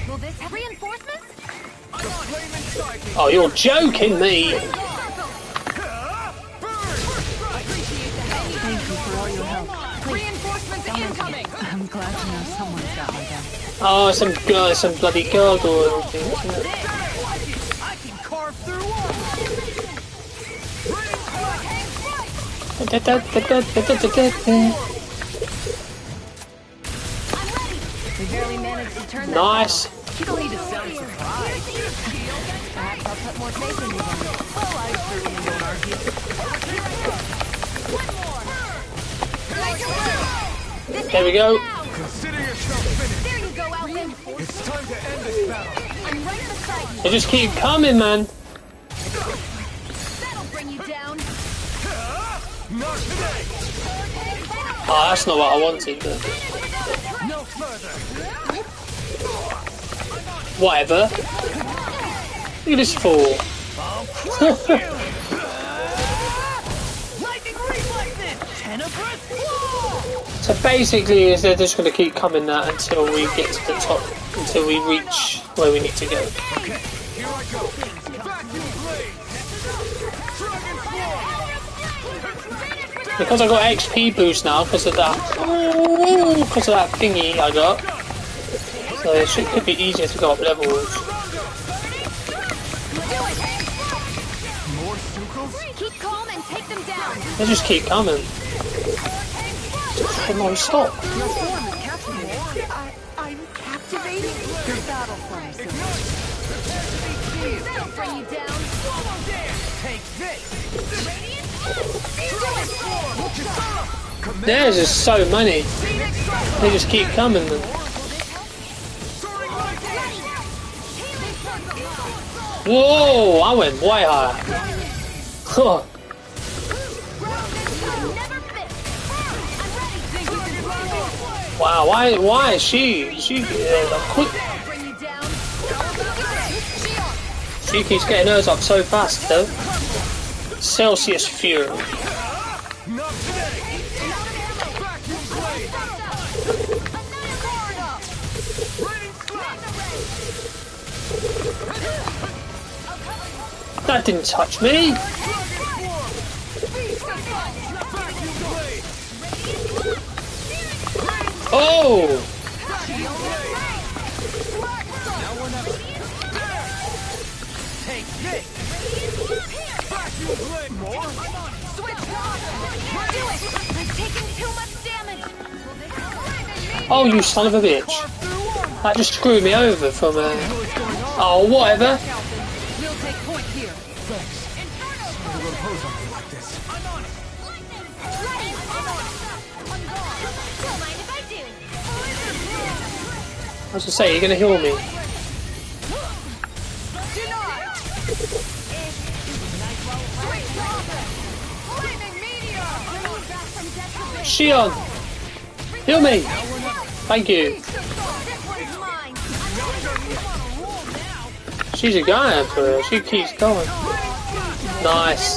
S3: Will this have reinforcements?
S5: Oh, you're joking me!
S2: Thank you for all your help.
S3: Reinforcements incoming.
S2: I'm glad to know someone's got my back.
S5: Oh, some bloody gargoyle thing, isn't it?
S7: I can carve through walls.
S3: We barely managed to turn that.
S5: Nice.
S3: You don't need to sound surprised. Perhaps I'll put more faith in you then. Well, I certainly don't argue. One more.
S5: There we go.
S1: Consider yourself finished.
S3: There you go, Alvin.
S1: It's time to end this battle.
S3: I'm right beside you.
S5: They just keep coming, man.
S3: That'll bring you down.
S1: Not today.
S5: Oh, that's not what I wanted, but
S1: No further.
S5: whatever. Look at this fool.
S7: Lightning reflexes. Tenebrous.
S5: So basically, is they're just going to keep coming that until we get to the top, until we reach where we need to go.
S1: Here I go. Vacuum blade. Dragon form.
S5: Because I got XP boost now because of that. Because of that thingy I got. So it could be easier to go up levels.
S1: More Sukos?
S3: Keep calm and take them down.
S5: They just keep coming. Just non-stop.
S3: Your form is captivating. I'm captivating? Your battle form is that'll bring you down.
S7: Take this.
S5: There's just so many. They just keep coming. Then. Whoa! I went way high. Huh. Wow! Why is she quick? She keeps getting hers up so fast though. Celsius Fury.
S1: Not today. Vacuum blade. Raining slash.
S5: That didn't touch me. Oh! Oh, you son of a bitch. That just screwed me over from oh, whatever. I was gonna say, you're gonna heal me. Shion! Heal me! Thank you. She's a guy for her. She keeps going. Nice.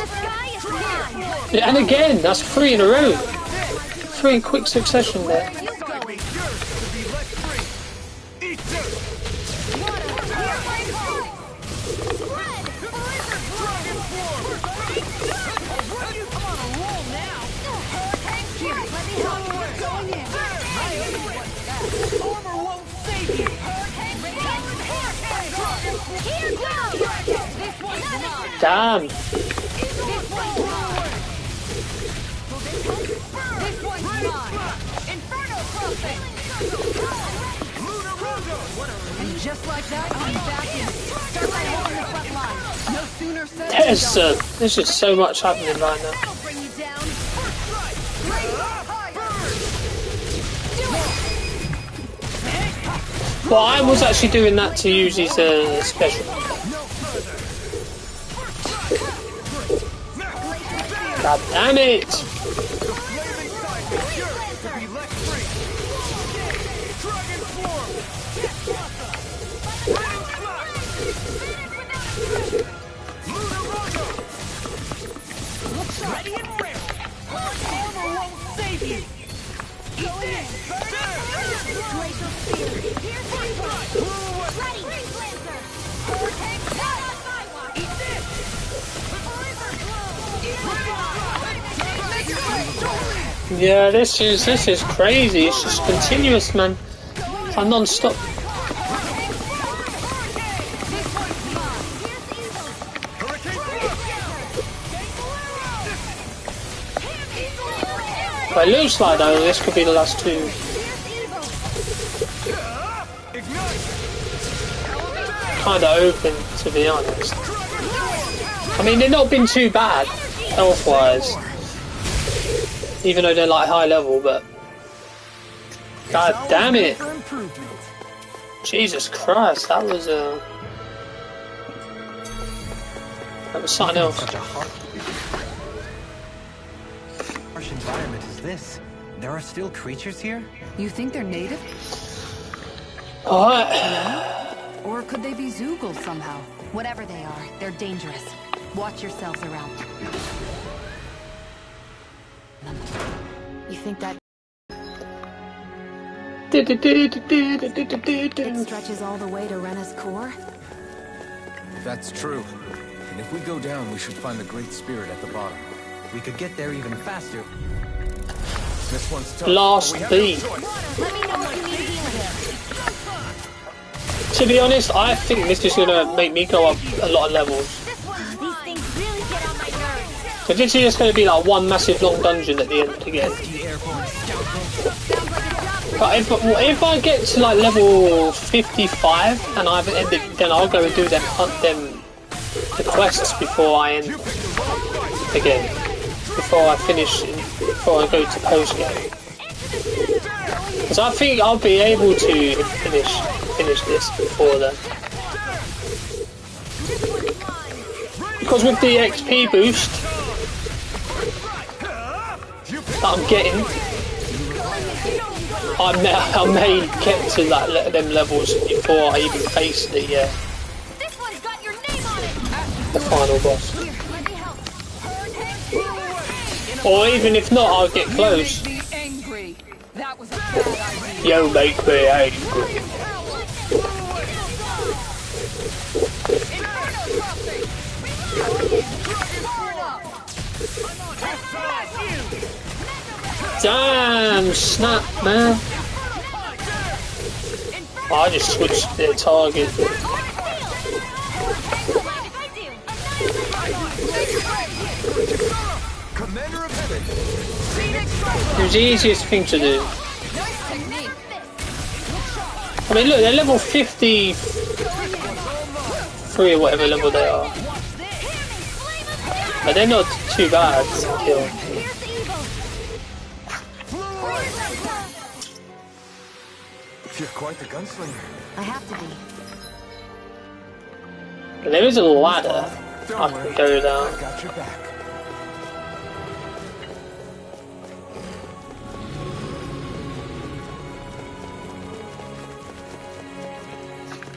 S5: Yeah, and again, that's 3 in a row. 3 in quick succession there. Damn.
S2: Just like that, I'm back in. Start by holding the front line. No sooner said
S5: There's just so much happening right now. Well, I was actually doing that to use his special. God damn it! Yeah, this is crazy. It's just continuous, man. I'm non-stop. But it looks like though this could be the last 2. Kind of open, to be honest. I mean, they've not been too bad health-wise. Even though they're like high level, but god damn it! Jesus Christ, that was something else.
S4: Such a harsh environment is this? There are still creatures here?
S2: You think they're native?
S5: Alright.
S2: Or could they be Zoogle somehow?
S3: Whatever they are, they're dangerous. Watch yourselves around. You think that it stretches all the way to Rena's core?
S1: That's true. And if we go down, we should find the Great Spirit at the bottom.
S4: We could get there even faster.
S1: This one's tough.
S5: Last beat.
S6: Let me know if you need healing.
S5: To be honest, I think this is gonna make me go up a lot of levels.
S6: These things really get on my nerves.
S5: Because this is just gonna be like one massive long dungeon at the end again. But if I get to like level 55 and I haven't ended, then I'll go and do the quests before I end again. Before I finish, before I go to post game. Because I think I'll be able to finish this before then. Because with the XP boost that I'm getting, I may get to them levels before I even face the final boss. Or even if not, I'll get close. You make me angry. Damn, snap, man. Oh, I just switched their target. It was the easiest thing to do. I mean, look, they're level 53 or whatever level they are. But they're not too bad to kill.
S1: You're quite the gunslinger.
S3: I have to be.
S5: And there is a ladder I can go down.
S1: I got your back.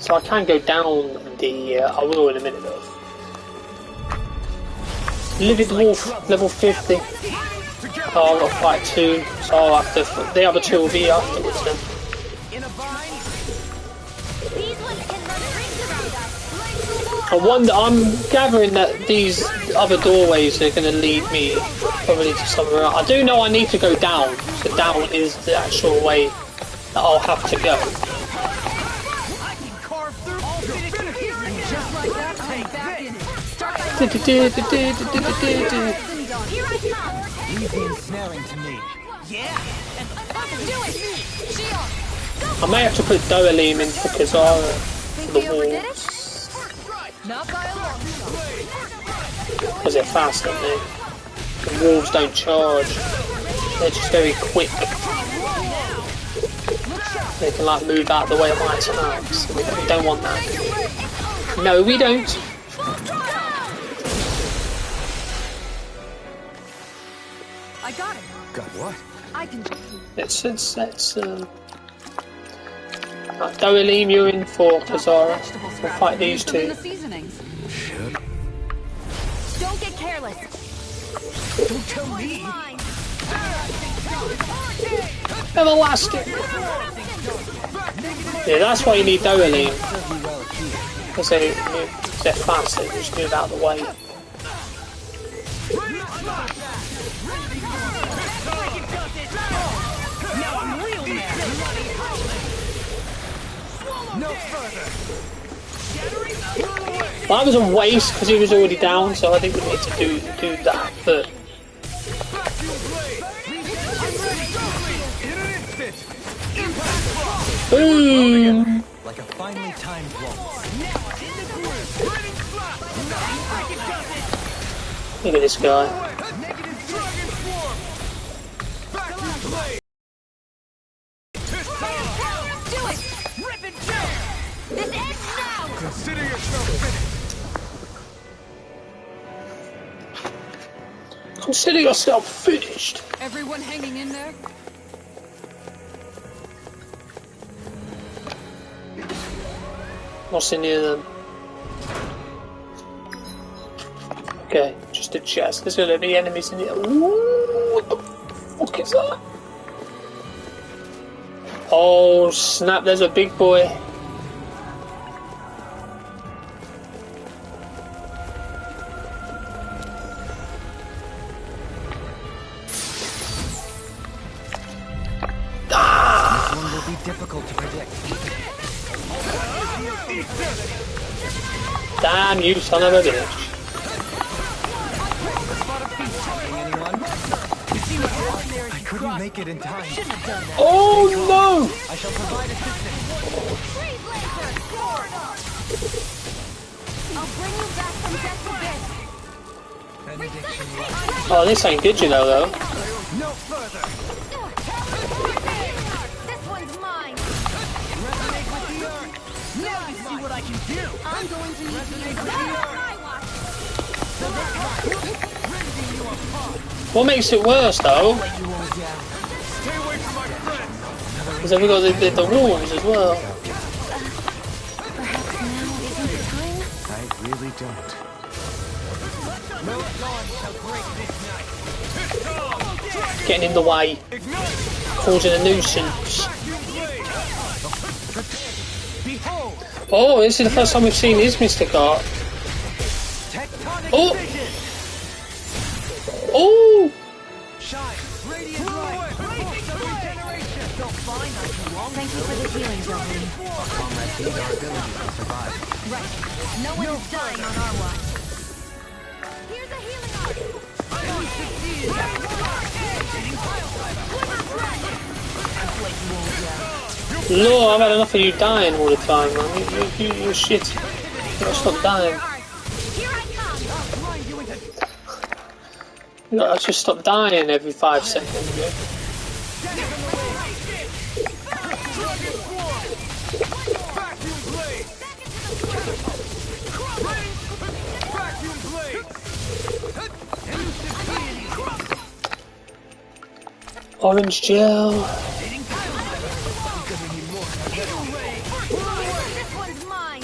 S5: So I can go down the... I will in a minute though. Livid Wolf, level 50. Oh, I've got to fight 2, so I'll have to... The other 2 will be afterwards then. I wonder, I'm gathering that these other doorways are going to lead me probably to somewhere else. I do know I need to go down, so down is the actual way that I'll have to go. I may have to put Doalim in for Kazara for the walls. Because they're fast, aren't they? The wolves don't charge. They're just very quick. They can like move out the way of my attacks. We don't want that. No, we don't.
S2: I got it.
S1: Got what?
S2: I can.
S5: Let's Doalim, you're in for Kazara. We'll fight these 2.
S1: Should.
S3: Don't get careless.
S7: Don't tell me.
S5: Everlasting. Yeah, that's why you need Doalim. Because they're fast, they just move out of the way. Well, that was a waste because he was already down, so I think we need to do that. But boom!
S4: Like a finely timed waltz.
S5: Look at this guy.
S1: Consider yourself finished.
S5: Consider yourself finished.
S2: Everyone hanging in there?
S5: What's in here then? Okay, just a chest. There's gonna be enemies in here. Ooh, what the fuck is that? Oh snap, there's a big boy.
S4: Difficult to predict.
S5: Damn you, son of a bitch.
S4: I couldn't make it in time.
S5: Oh no!
S4: I shall provide assistance.
S3: I'll bring you back from death to
S5: Oh, this ain't good, you know, though.
S3: No further. This one's mine.
S7: Resonate with the earth. Now you see what I can do.
S3: I'm going to need
S5: What makes it worse, though?
S7: Stay away from my friends.
S5: Because then we got the wolves as well.
S3: Perhaps now isn't the time?
S1: I really don't.
S7: No dawn shall break this night.
S5: Getting in the way, causing a nuisance.
S7: Behold.
S5: Oh, this is the first time we've seen his Mystic Art.
S7: Tectonic
S5: Oh!
S7: vision.
S5: Oh!
S7: Shine.
S3: Thank you for the healing, Joven.
S4: Upon that deed, our ability to survive.
S6: Right. No one is dying on our watch. Here's a healing arc.
S5: Lord, I've had enough of you dying all the time, man. You shit. You gotta stop dying.
S6: Here I come.
S5: You gotta just stop dying every 5 seconds, yeah? Orange gel.
S6: This one's mine.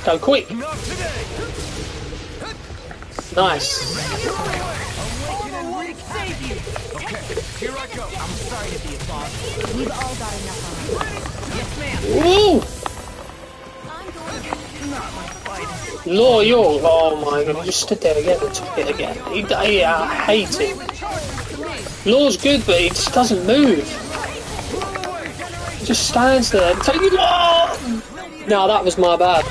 S5: Go quick. Nice.
S7: Here I go. I'm sorry to be a boss.
S6: We've all got enough on.
S7: Yes, ma'am.
S5: Woo!
S6: I'm going to...
S7: Not my fight.
S5: Law, you're. Oh my god, he just stood there again and took it again. I hate him. Law's good, but he just doesn't move. He just stands there and takes it. No, that was my bad.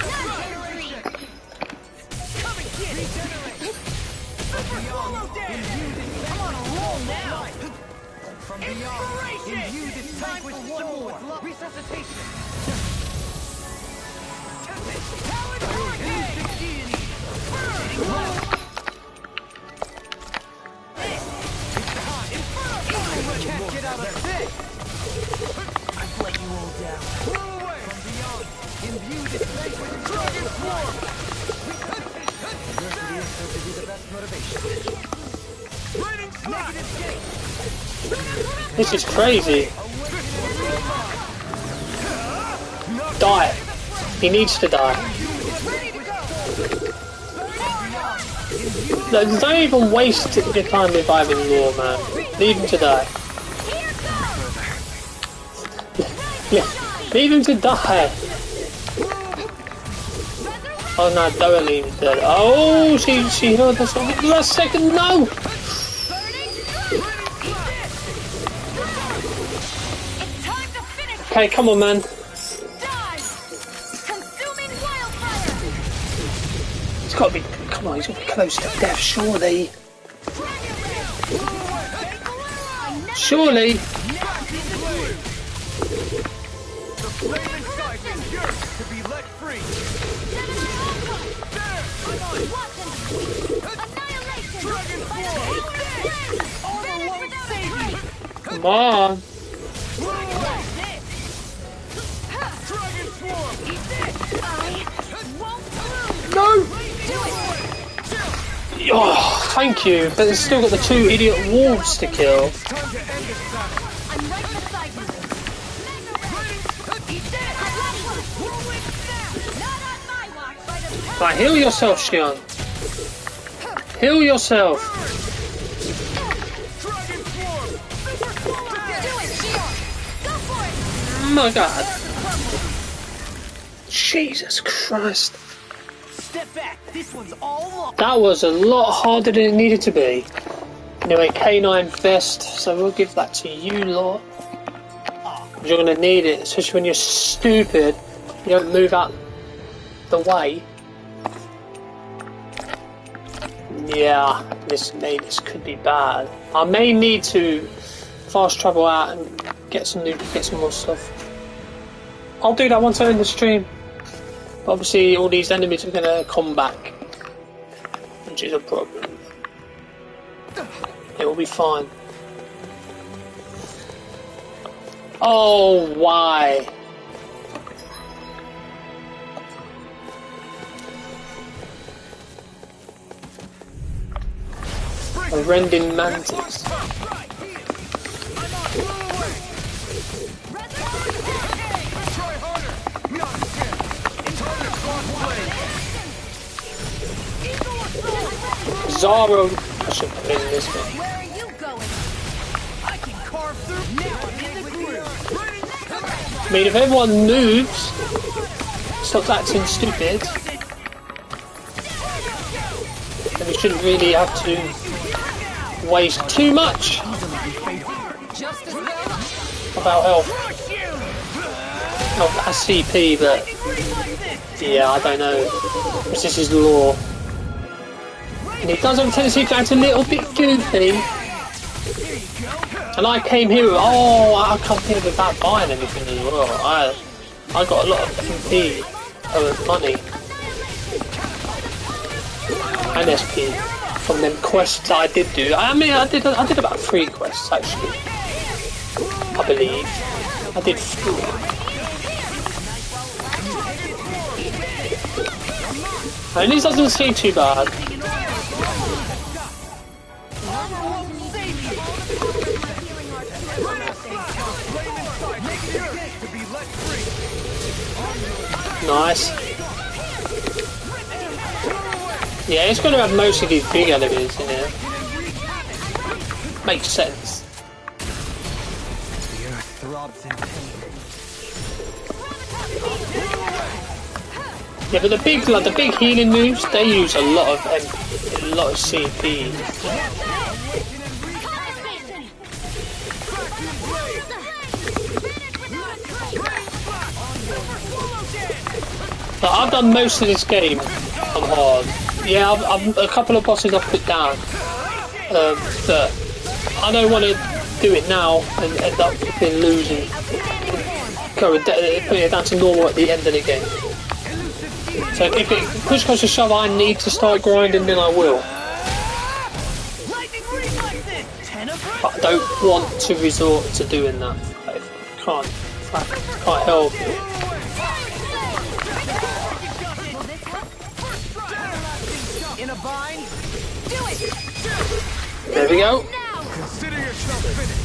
S5: This is crazy. Die. He needs to die. No, don't even waste your time reviving Law, man. Leave him to die. Leave him to die. Oh no, don't leave him dead. Oh, she healed us on the last second. No! Okay, come on, man. He's got to be. Come on, he's got to be close to death, surely. Surely. Come on. No! Oh, thank you, but it's still got the 2 idiot wolves to kill. Right, heal yourself, Shion. Heal yourself. Oh my god. Jesus Christ.
S7: Step back. This one's all
S5: That was a lot harder than it needed to be. Anyway, K9 Vest, so we'll give that to you lot. You're going to need it, especially when you're stupid. You don't move out the way. Yeah, this could be bad. I may need to fast travel out and get some more stuff. I'll do that once I end the stream. But obviously, all these enemies are going to come back, which is a problem. It will be fine. Oh, why? A rending mantis. Zaro. I should put in this one.
S6: Where are you going?
S7: I can carve through. Now I'm in the groove.
S5: I mean, if everyone moves, stops acting stupid. And we shouldn't really have to waste too much of our health. Not CP, but yeah, I don't know. Because this is law. And it does have a tendency to act a little bit goofy. And I came here with, I come here without buying anything as well. I got a lot of MP, money, and SP from them quests I did do. I mean, I did about 3 quests actually. I believe I did 3. And this doesn't seem too bad. Nice. Yeah, it's going to have most of these big enemies in here. Makes sense.
S4: The earth throbs in pain.
S5: Yeah, but the big healing moves, they use a lot of CP. But I've done most of this game on hard. Yeah, I've a couple of bosses I've put down, but I don't want to do it now and end up losing. Putting it down to normal at the end of the game. So if it push comes to shove, I need to start grinding, then I will. But I don't want to resort to doing that. I can't help it.
S4: In a bind?
S5: There we go.
S1: Consider yourself finished.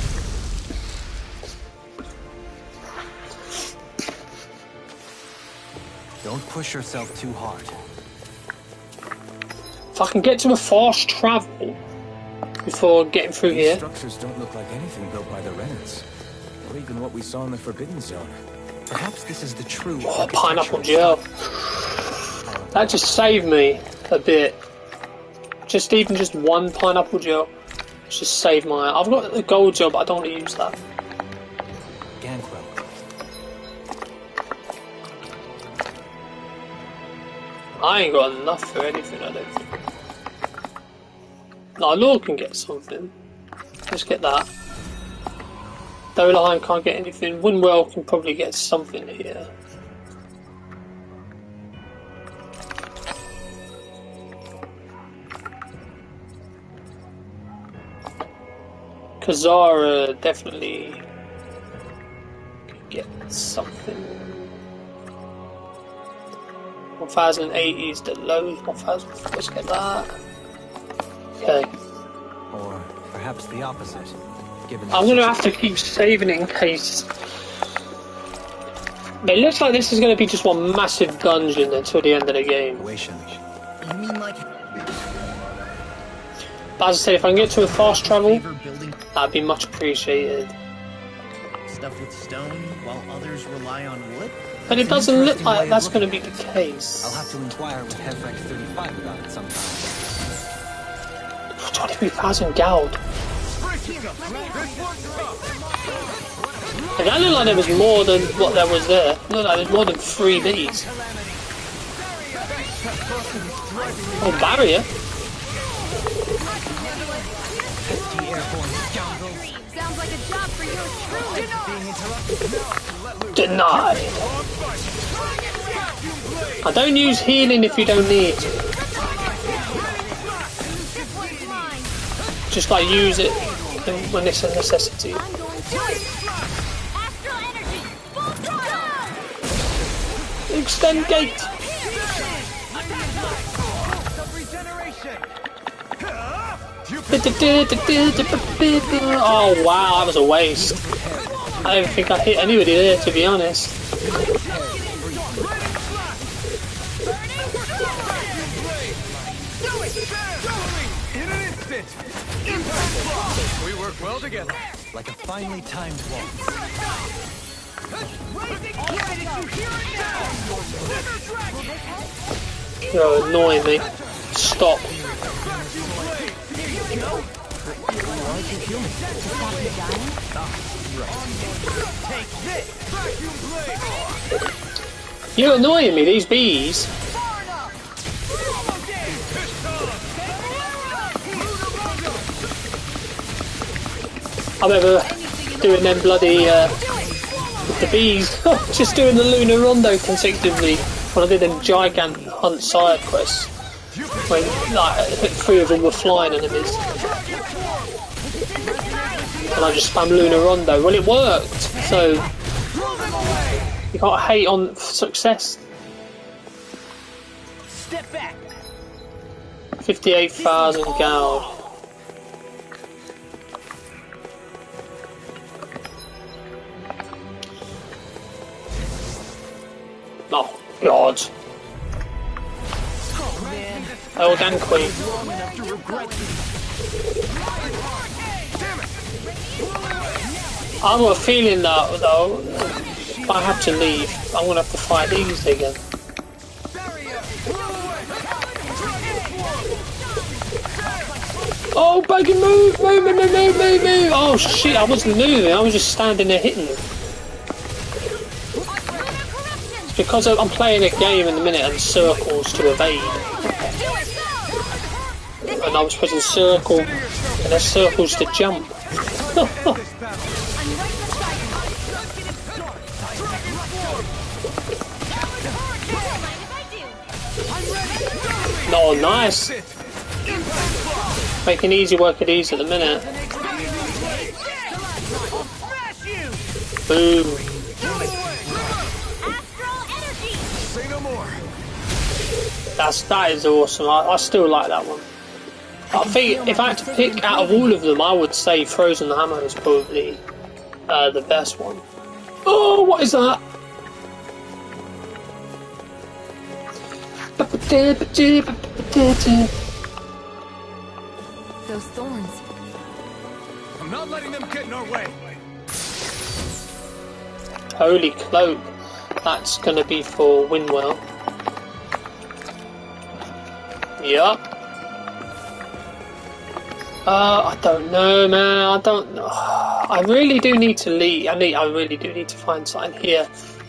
S4: Don't push yourself too hard.
S5: If I can get to a fast travel before getting through
S1: These
S5: here.
S1: structures don't look like anything built by the Renans, or even what we saw in the Forbidden Zone.
S4: Perhaps this is the true
S5: Pineapple gel. That just saved me a bit. Even just one pineapple gel. Just saved my. I've got the gold gel, but I don't want to use that.
S4: Ganquil.
S5: I ain't got enough for anything, I don't think. No, Lord can get something. Let's get that. Dolheim can't get anything. Winwell can probably get something here. Kazara definitely can get something. 1080 is the lowest. 1000. Let's get that. Okay.
S4: Or perhaps the opposite. Given
S5: I'm gonna have to keep saving it in case. It looks like this is gonna be just one massive dungeon until the end of the game.
S4: situation.
S7: You mean like
S5: But as I said, if I can get to a fast travel,
S7: building
S5: that'd be much appreciated.
S7: stuff with stone while others rely on wood?
S5: But it doesn't look like that's gonna be the case.
S4: I'll have to inquire with Hevrex 35 about it sometime.
S5: 23,000 gold. It looked like there was more than what there was there. It looked like there was more than 3 Bs. Oh, barrier.
S9: Sounds like a job for you.
S5: Denied. I don't use healing if you don't need to. Just like use it when it's a necessity. Extend gate. Oh wow, that was a waste. I don't think I hit anybody there, to be honest.
S1: We work well together.
S4: Like a finely timed waltz.
S5: You're annoying me. Stop.
S1: kill me.
S9: To stop you dying?
S1: Take this! Vacuum blade!
S5: You're annoying me, these bees. I remember doing them bloody the bees, just doing the Lunar Rondo consecutively when I did them gigant hunt side quests. When like 3 of them were flying enemies, and I just spam Lunar Rondo. Well, it worked, so you can't hate on success.
S7: Step back.
S5: 58,000 gold. Oh, God. Oh, damn Queen. I've got a feeling that, though, if I have to leave, I'm going to have to fight these again. Oh, buggy, move! Oh, shit, I wasn't moving, I was just standing there hitting them. It's because I'm playing a game in a minute and circles to evade. And I was pressing circle, and there's circles to jump. Oh, nice! Making easy work of these at the minute. Boom. That is awesome. I still like that one. I think if I had to pick out of all of them, I would say Frozen Hammer is probably the best one. Oh, what is that?
S3: Those thorns.
S1: I'm not letting them get in our way.
S5: Holy cloak. That's gonna be for Winwell. Yup. I don't know, man. I don't know. I really do need to leave. I really do need to find something here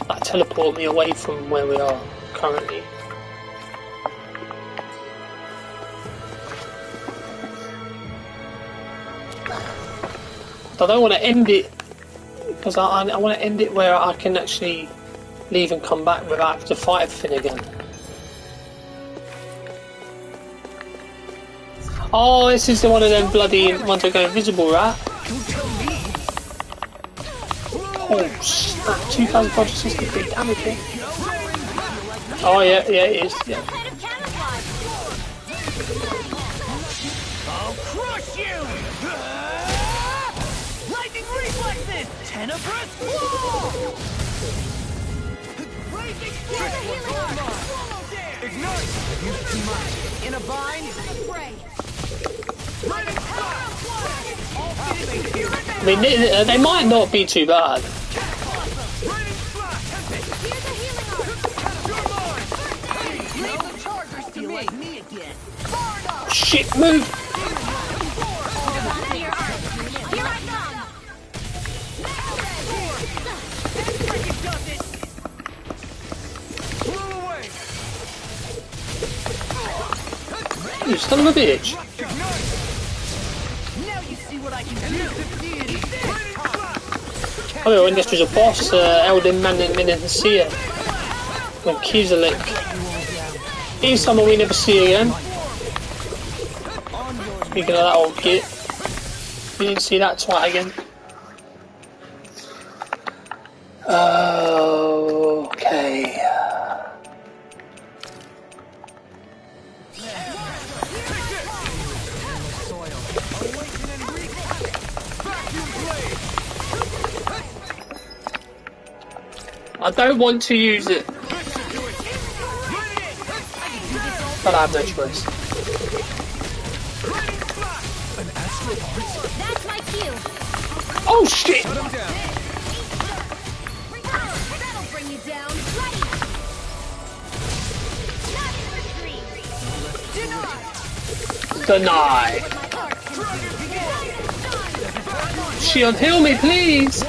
S5: that teleport me away from where we are currently. I don't want to end it because I want to end it where I can actually leave and come back without having to fight everything again. Oh, this is the one of them bloody ones that go invisible, right? Oh, snap. 2,563 damage. Eh? Oh, yeah, it is. Yeah.
S7: I'll crush you! Lightning reflexes! Tenebrous wall! Blazing
S1: Ignite! You've too much.
S7: in a bind!
S5: I mean, they might not be too bad. Shit, move! You son of a bitch! I mean, when this was a boss, Elden Menencia with Kizelik. He's someone we never see again. Speaking of that old git, we didn't see that twat again. Okay. I don't want to use it, but I have no choice.
S9: That's my cue.
S5: Oh shit!
S9: That'll bring you down. Ready.
S5: Deny. Shion, heal me, please!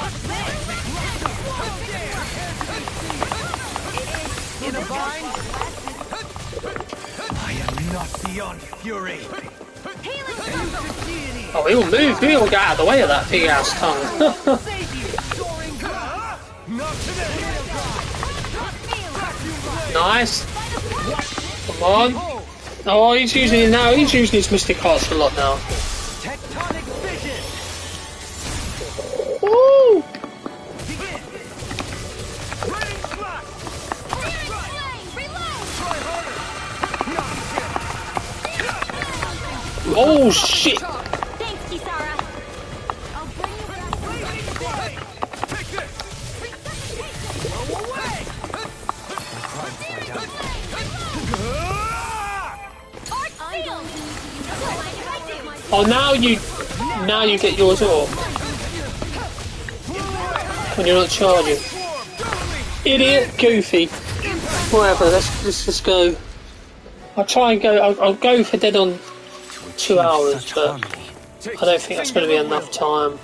S4: In a bind? I am not beyond fury.
S5: Oh, he'll move. He'll get out of the way of that big ass tongue. Nice. Come on. Oh, he's using it now. He's using his Mystic Hearts a lot now. Woo! Oh shit!
S9: Thanks, Kisara. I'll bring you
S5: Oh, now you get yours off when you're not charging. Idiot, goofy. Whatever. Let's just go. I'll try and go. I'll go for dead on 2 hours, but I don't think that's going to be enough time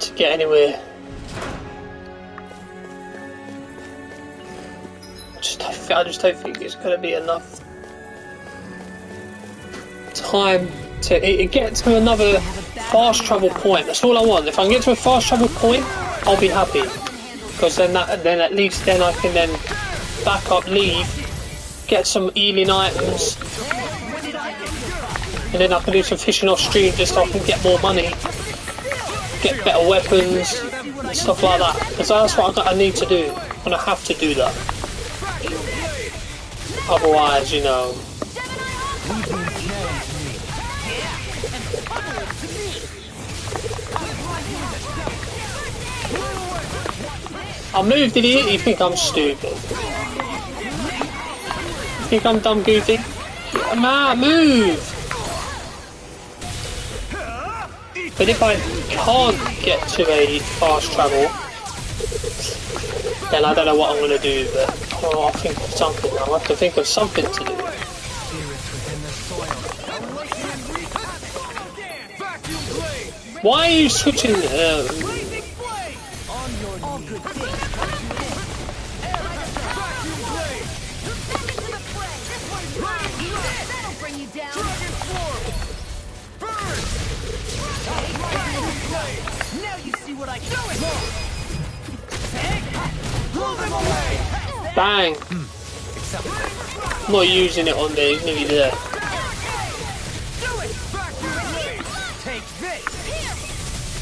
S5: to get anywhere. I just don't think it's going to be enough time to get to another fast travel point. That's all I want. If I can get to a fast travel point, I'll be happy, because then at least then I can then back up, leave, get some healing items, and then I can do some fishing off stream just so I can get more money, get better weapons, stuff like that. Because that's what I need to do, and I have to do that. Otherwise, you know. I moved, idiot. You think I'm stupid? You think I'm dumb, goofy? Man, move! But if I can't get to a fast travel, then I don't know what I'm going to do, but I'll think of something. I'll have to think of something to do. Why are you switching? Bang! I'm not using it on there, he's nearly there.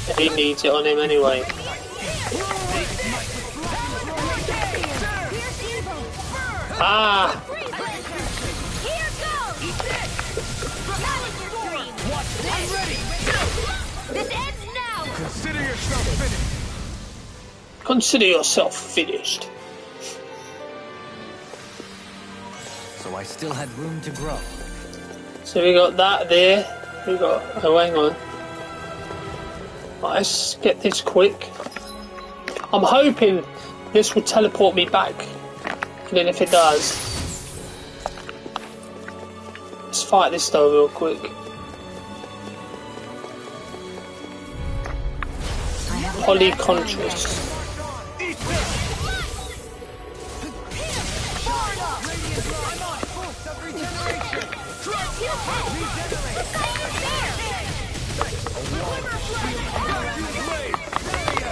S5: And he needs it on him anyway. Ah! Consider yourself finished.
S4: So I still had room to grow.
S5: So we got that there. We got. Oh, hang on. Let's get this quick. I'm hoping this will teleport me back. And then if it does, let's fight this though real quick. Polycontrus.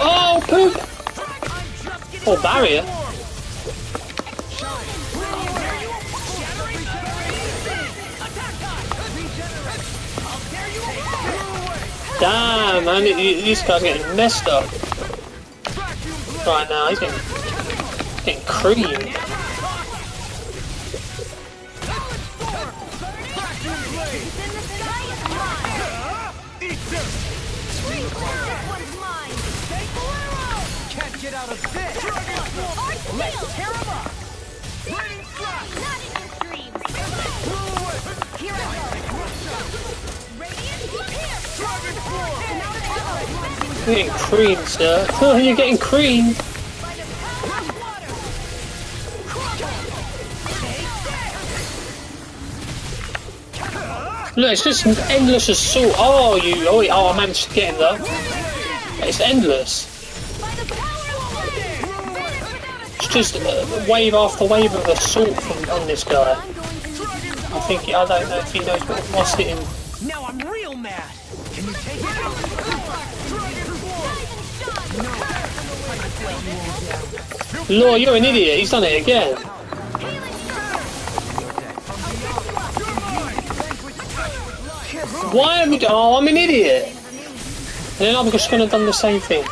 S5: Oh, poop! Oh, barrier. Damn, man, this guy's getting messed up right now. He's getting creamed.
S4: Can't get out of this! Let's tear him up!
S9: not in your dreams. Here I go. Radiant, here.
S5: You're getting creamed, sir. You're getting creamed. Look, it's just endless assault. Oh, oh, I managed to get him though. It's endless. It's just wave after wave of assault on this guy. I don't know if he knows what's hitting.
S7: Now I'm real mad. Can you take it?
S5: Lord, you're an idiot. He's done it again. Why am I? Oh, I'm an idiot. And then I'm just gonna done the same thing.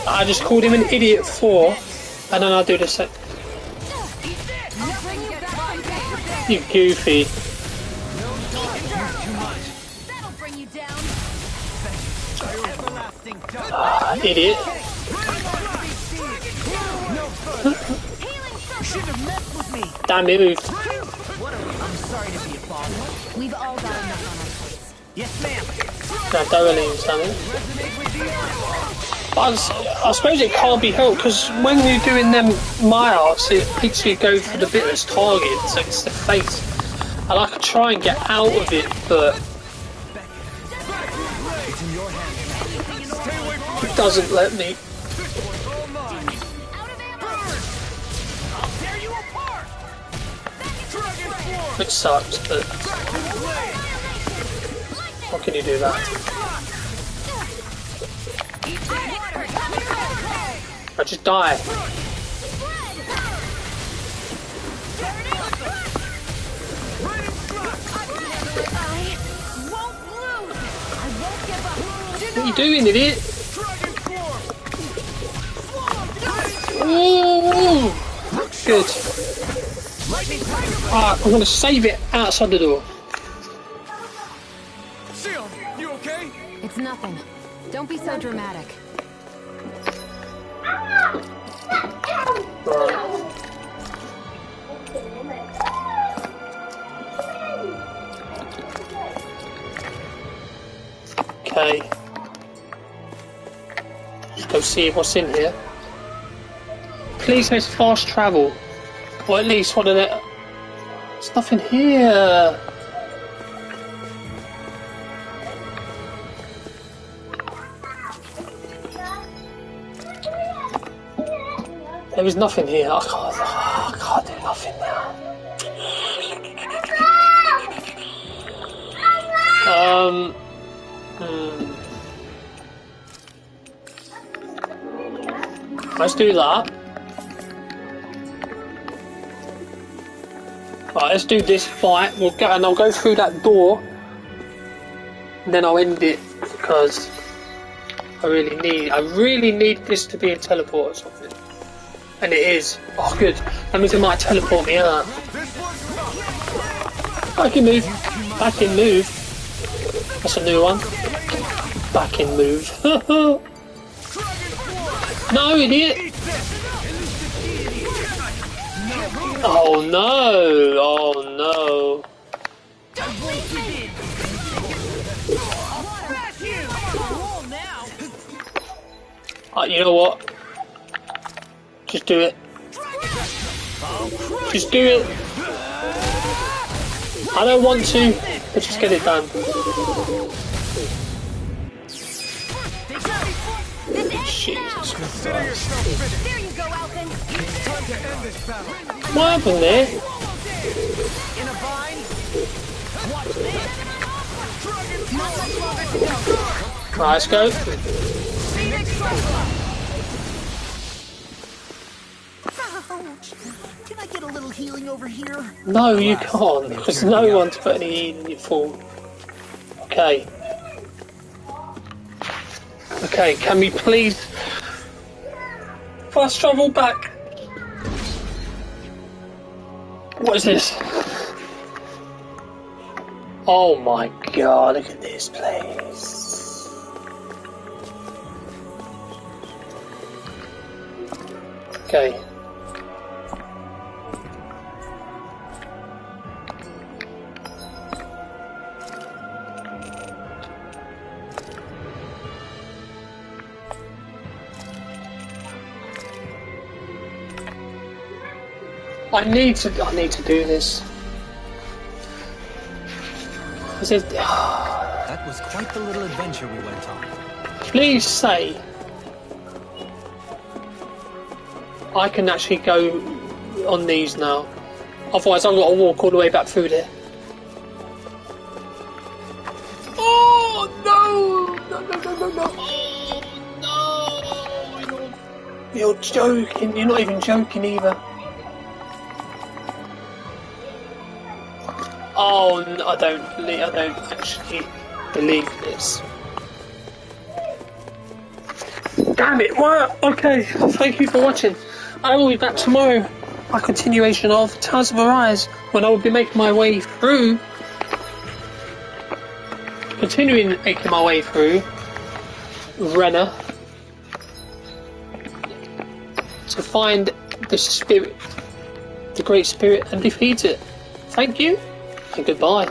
S5: I just called him an idiot before, and then I do the same. You goofy. Idiot. Damn it, move.
S7: I'm sorry to be a bother.
S9: We've all got enough on our plates.
S7: Yes, ma'am.
S5: No, Darlene's done it. But I suppose it can't be helped because when you're doing them miles, it makes you go for the bit that's target, so it's the face. And I could try and get out of it, but it doesn't let me. It sucks, but what can you do that? I just die. What are you doing, idiot? Ooh, good. Alright, I'm gonna save it outside the door.
S3: You okay? It's nothing. Don't be so dramatic.
S5: Okay. Let's go see what's in here. Please let's fast travel. Or at least one of the... There's nothing here. There is nothing here. I can't do nothing now. Let's do that. Right, let's do this fight. And I'll go through that door. And then I'll end it because I really need this to be a teleport or something. And it is. Oh, good. That means it might teleport me out. Back in move. Back in move. That's a new one. Back in move. No, idiot. Oh no. Oh no. You know what? Just do it. Just do it. I don't want to, but just get it done. Jesus Christ.
S9: There you go, Alvin.
S10: It's time to end this battle.
S5: What happened there?
S7: In a vine. Watch this.
S5: Right, let's go.
S7: Can I get a little healing over here?
S5: No, you can't, because no one's put any heat in your form. Okay. Okay, can we please fast travel back? What is this? Oh my god, look at this place. Okay. I need to do this. Because there's...
S4: That was quite the little adventure we went on.
S5: Please say I can actually go on these now. Otherwise I've got to walk all the way back through there. Oh no! No. Oh no! You're joking. You're not even joking either. Oh, no, I don't actually believe this. Damn it! What? Okay, thank you for watching. I will be back tomorrow. A continuation of Tales of Arise, when I will be making my way through. Continuing making my way through Rena to find the spirit, the great spirit, and defeat it. Thank you, and goodbye.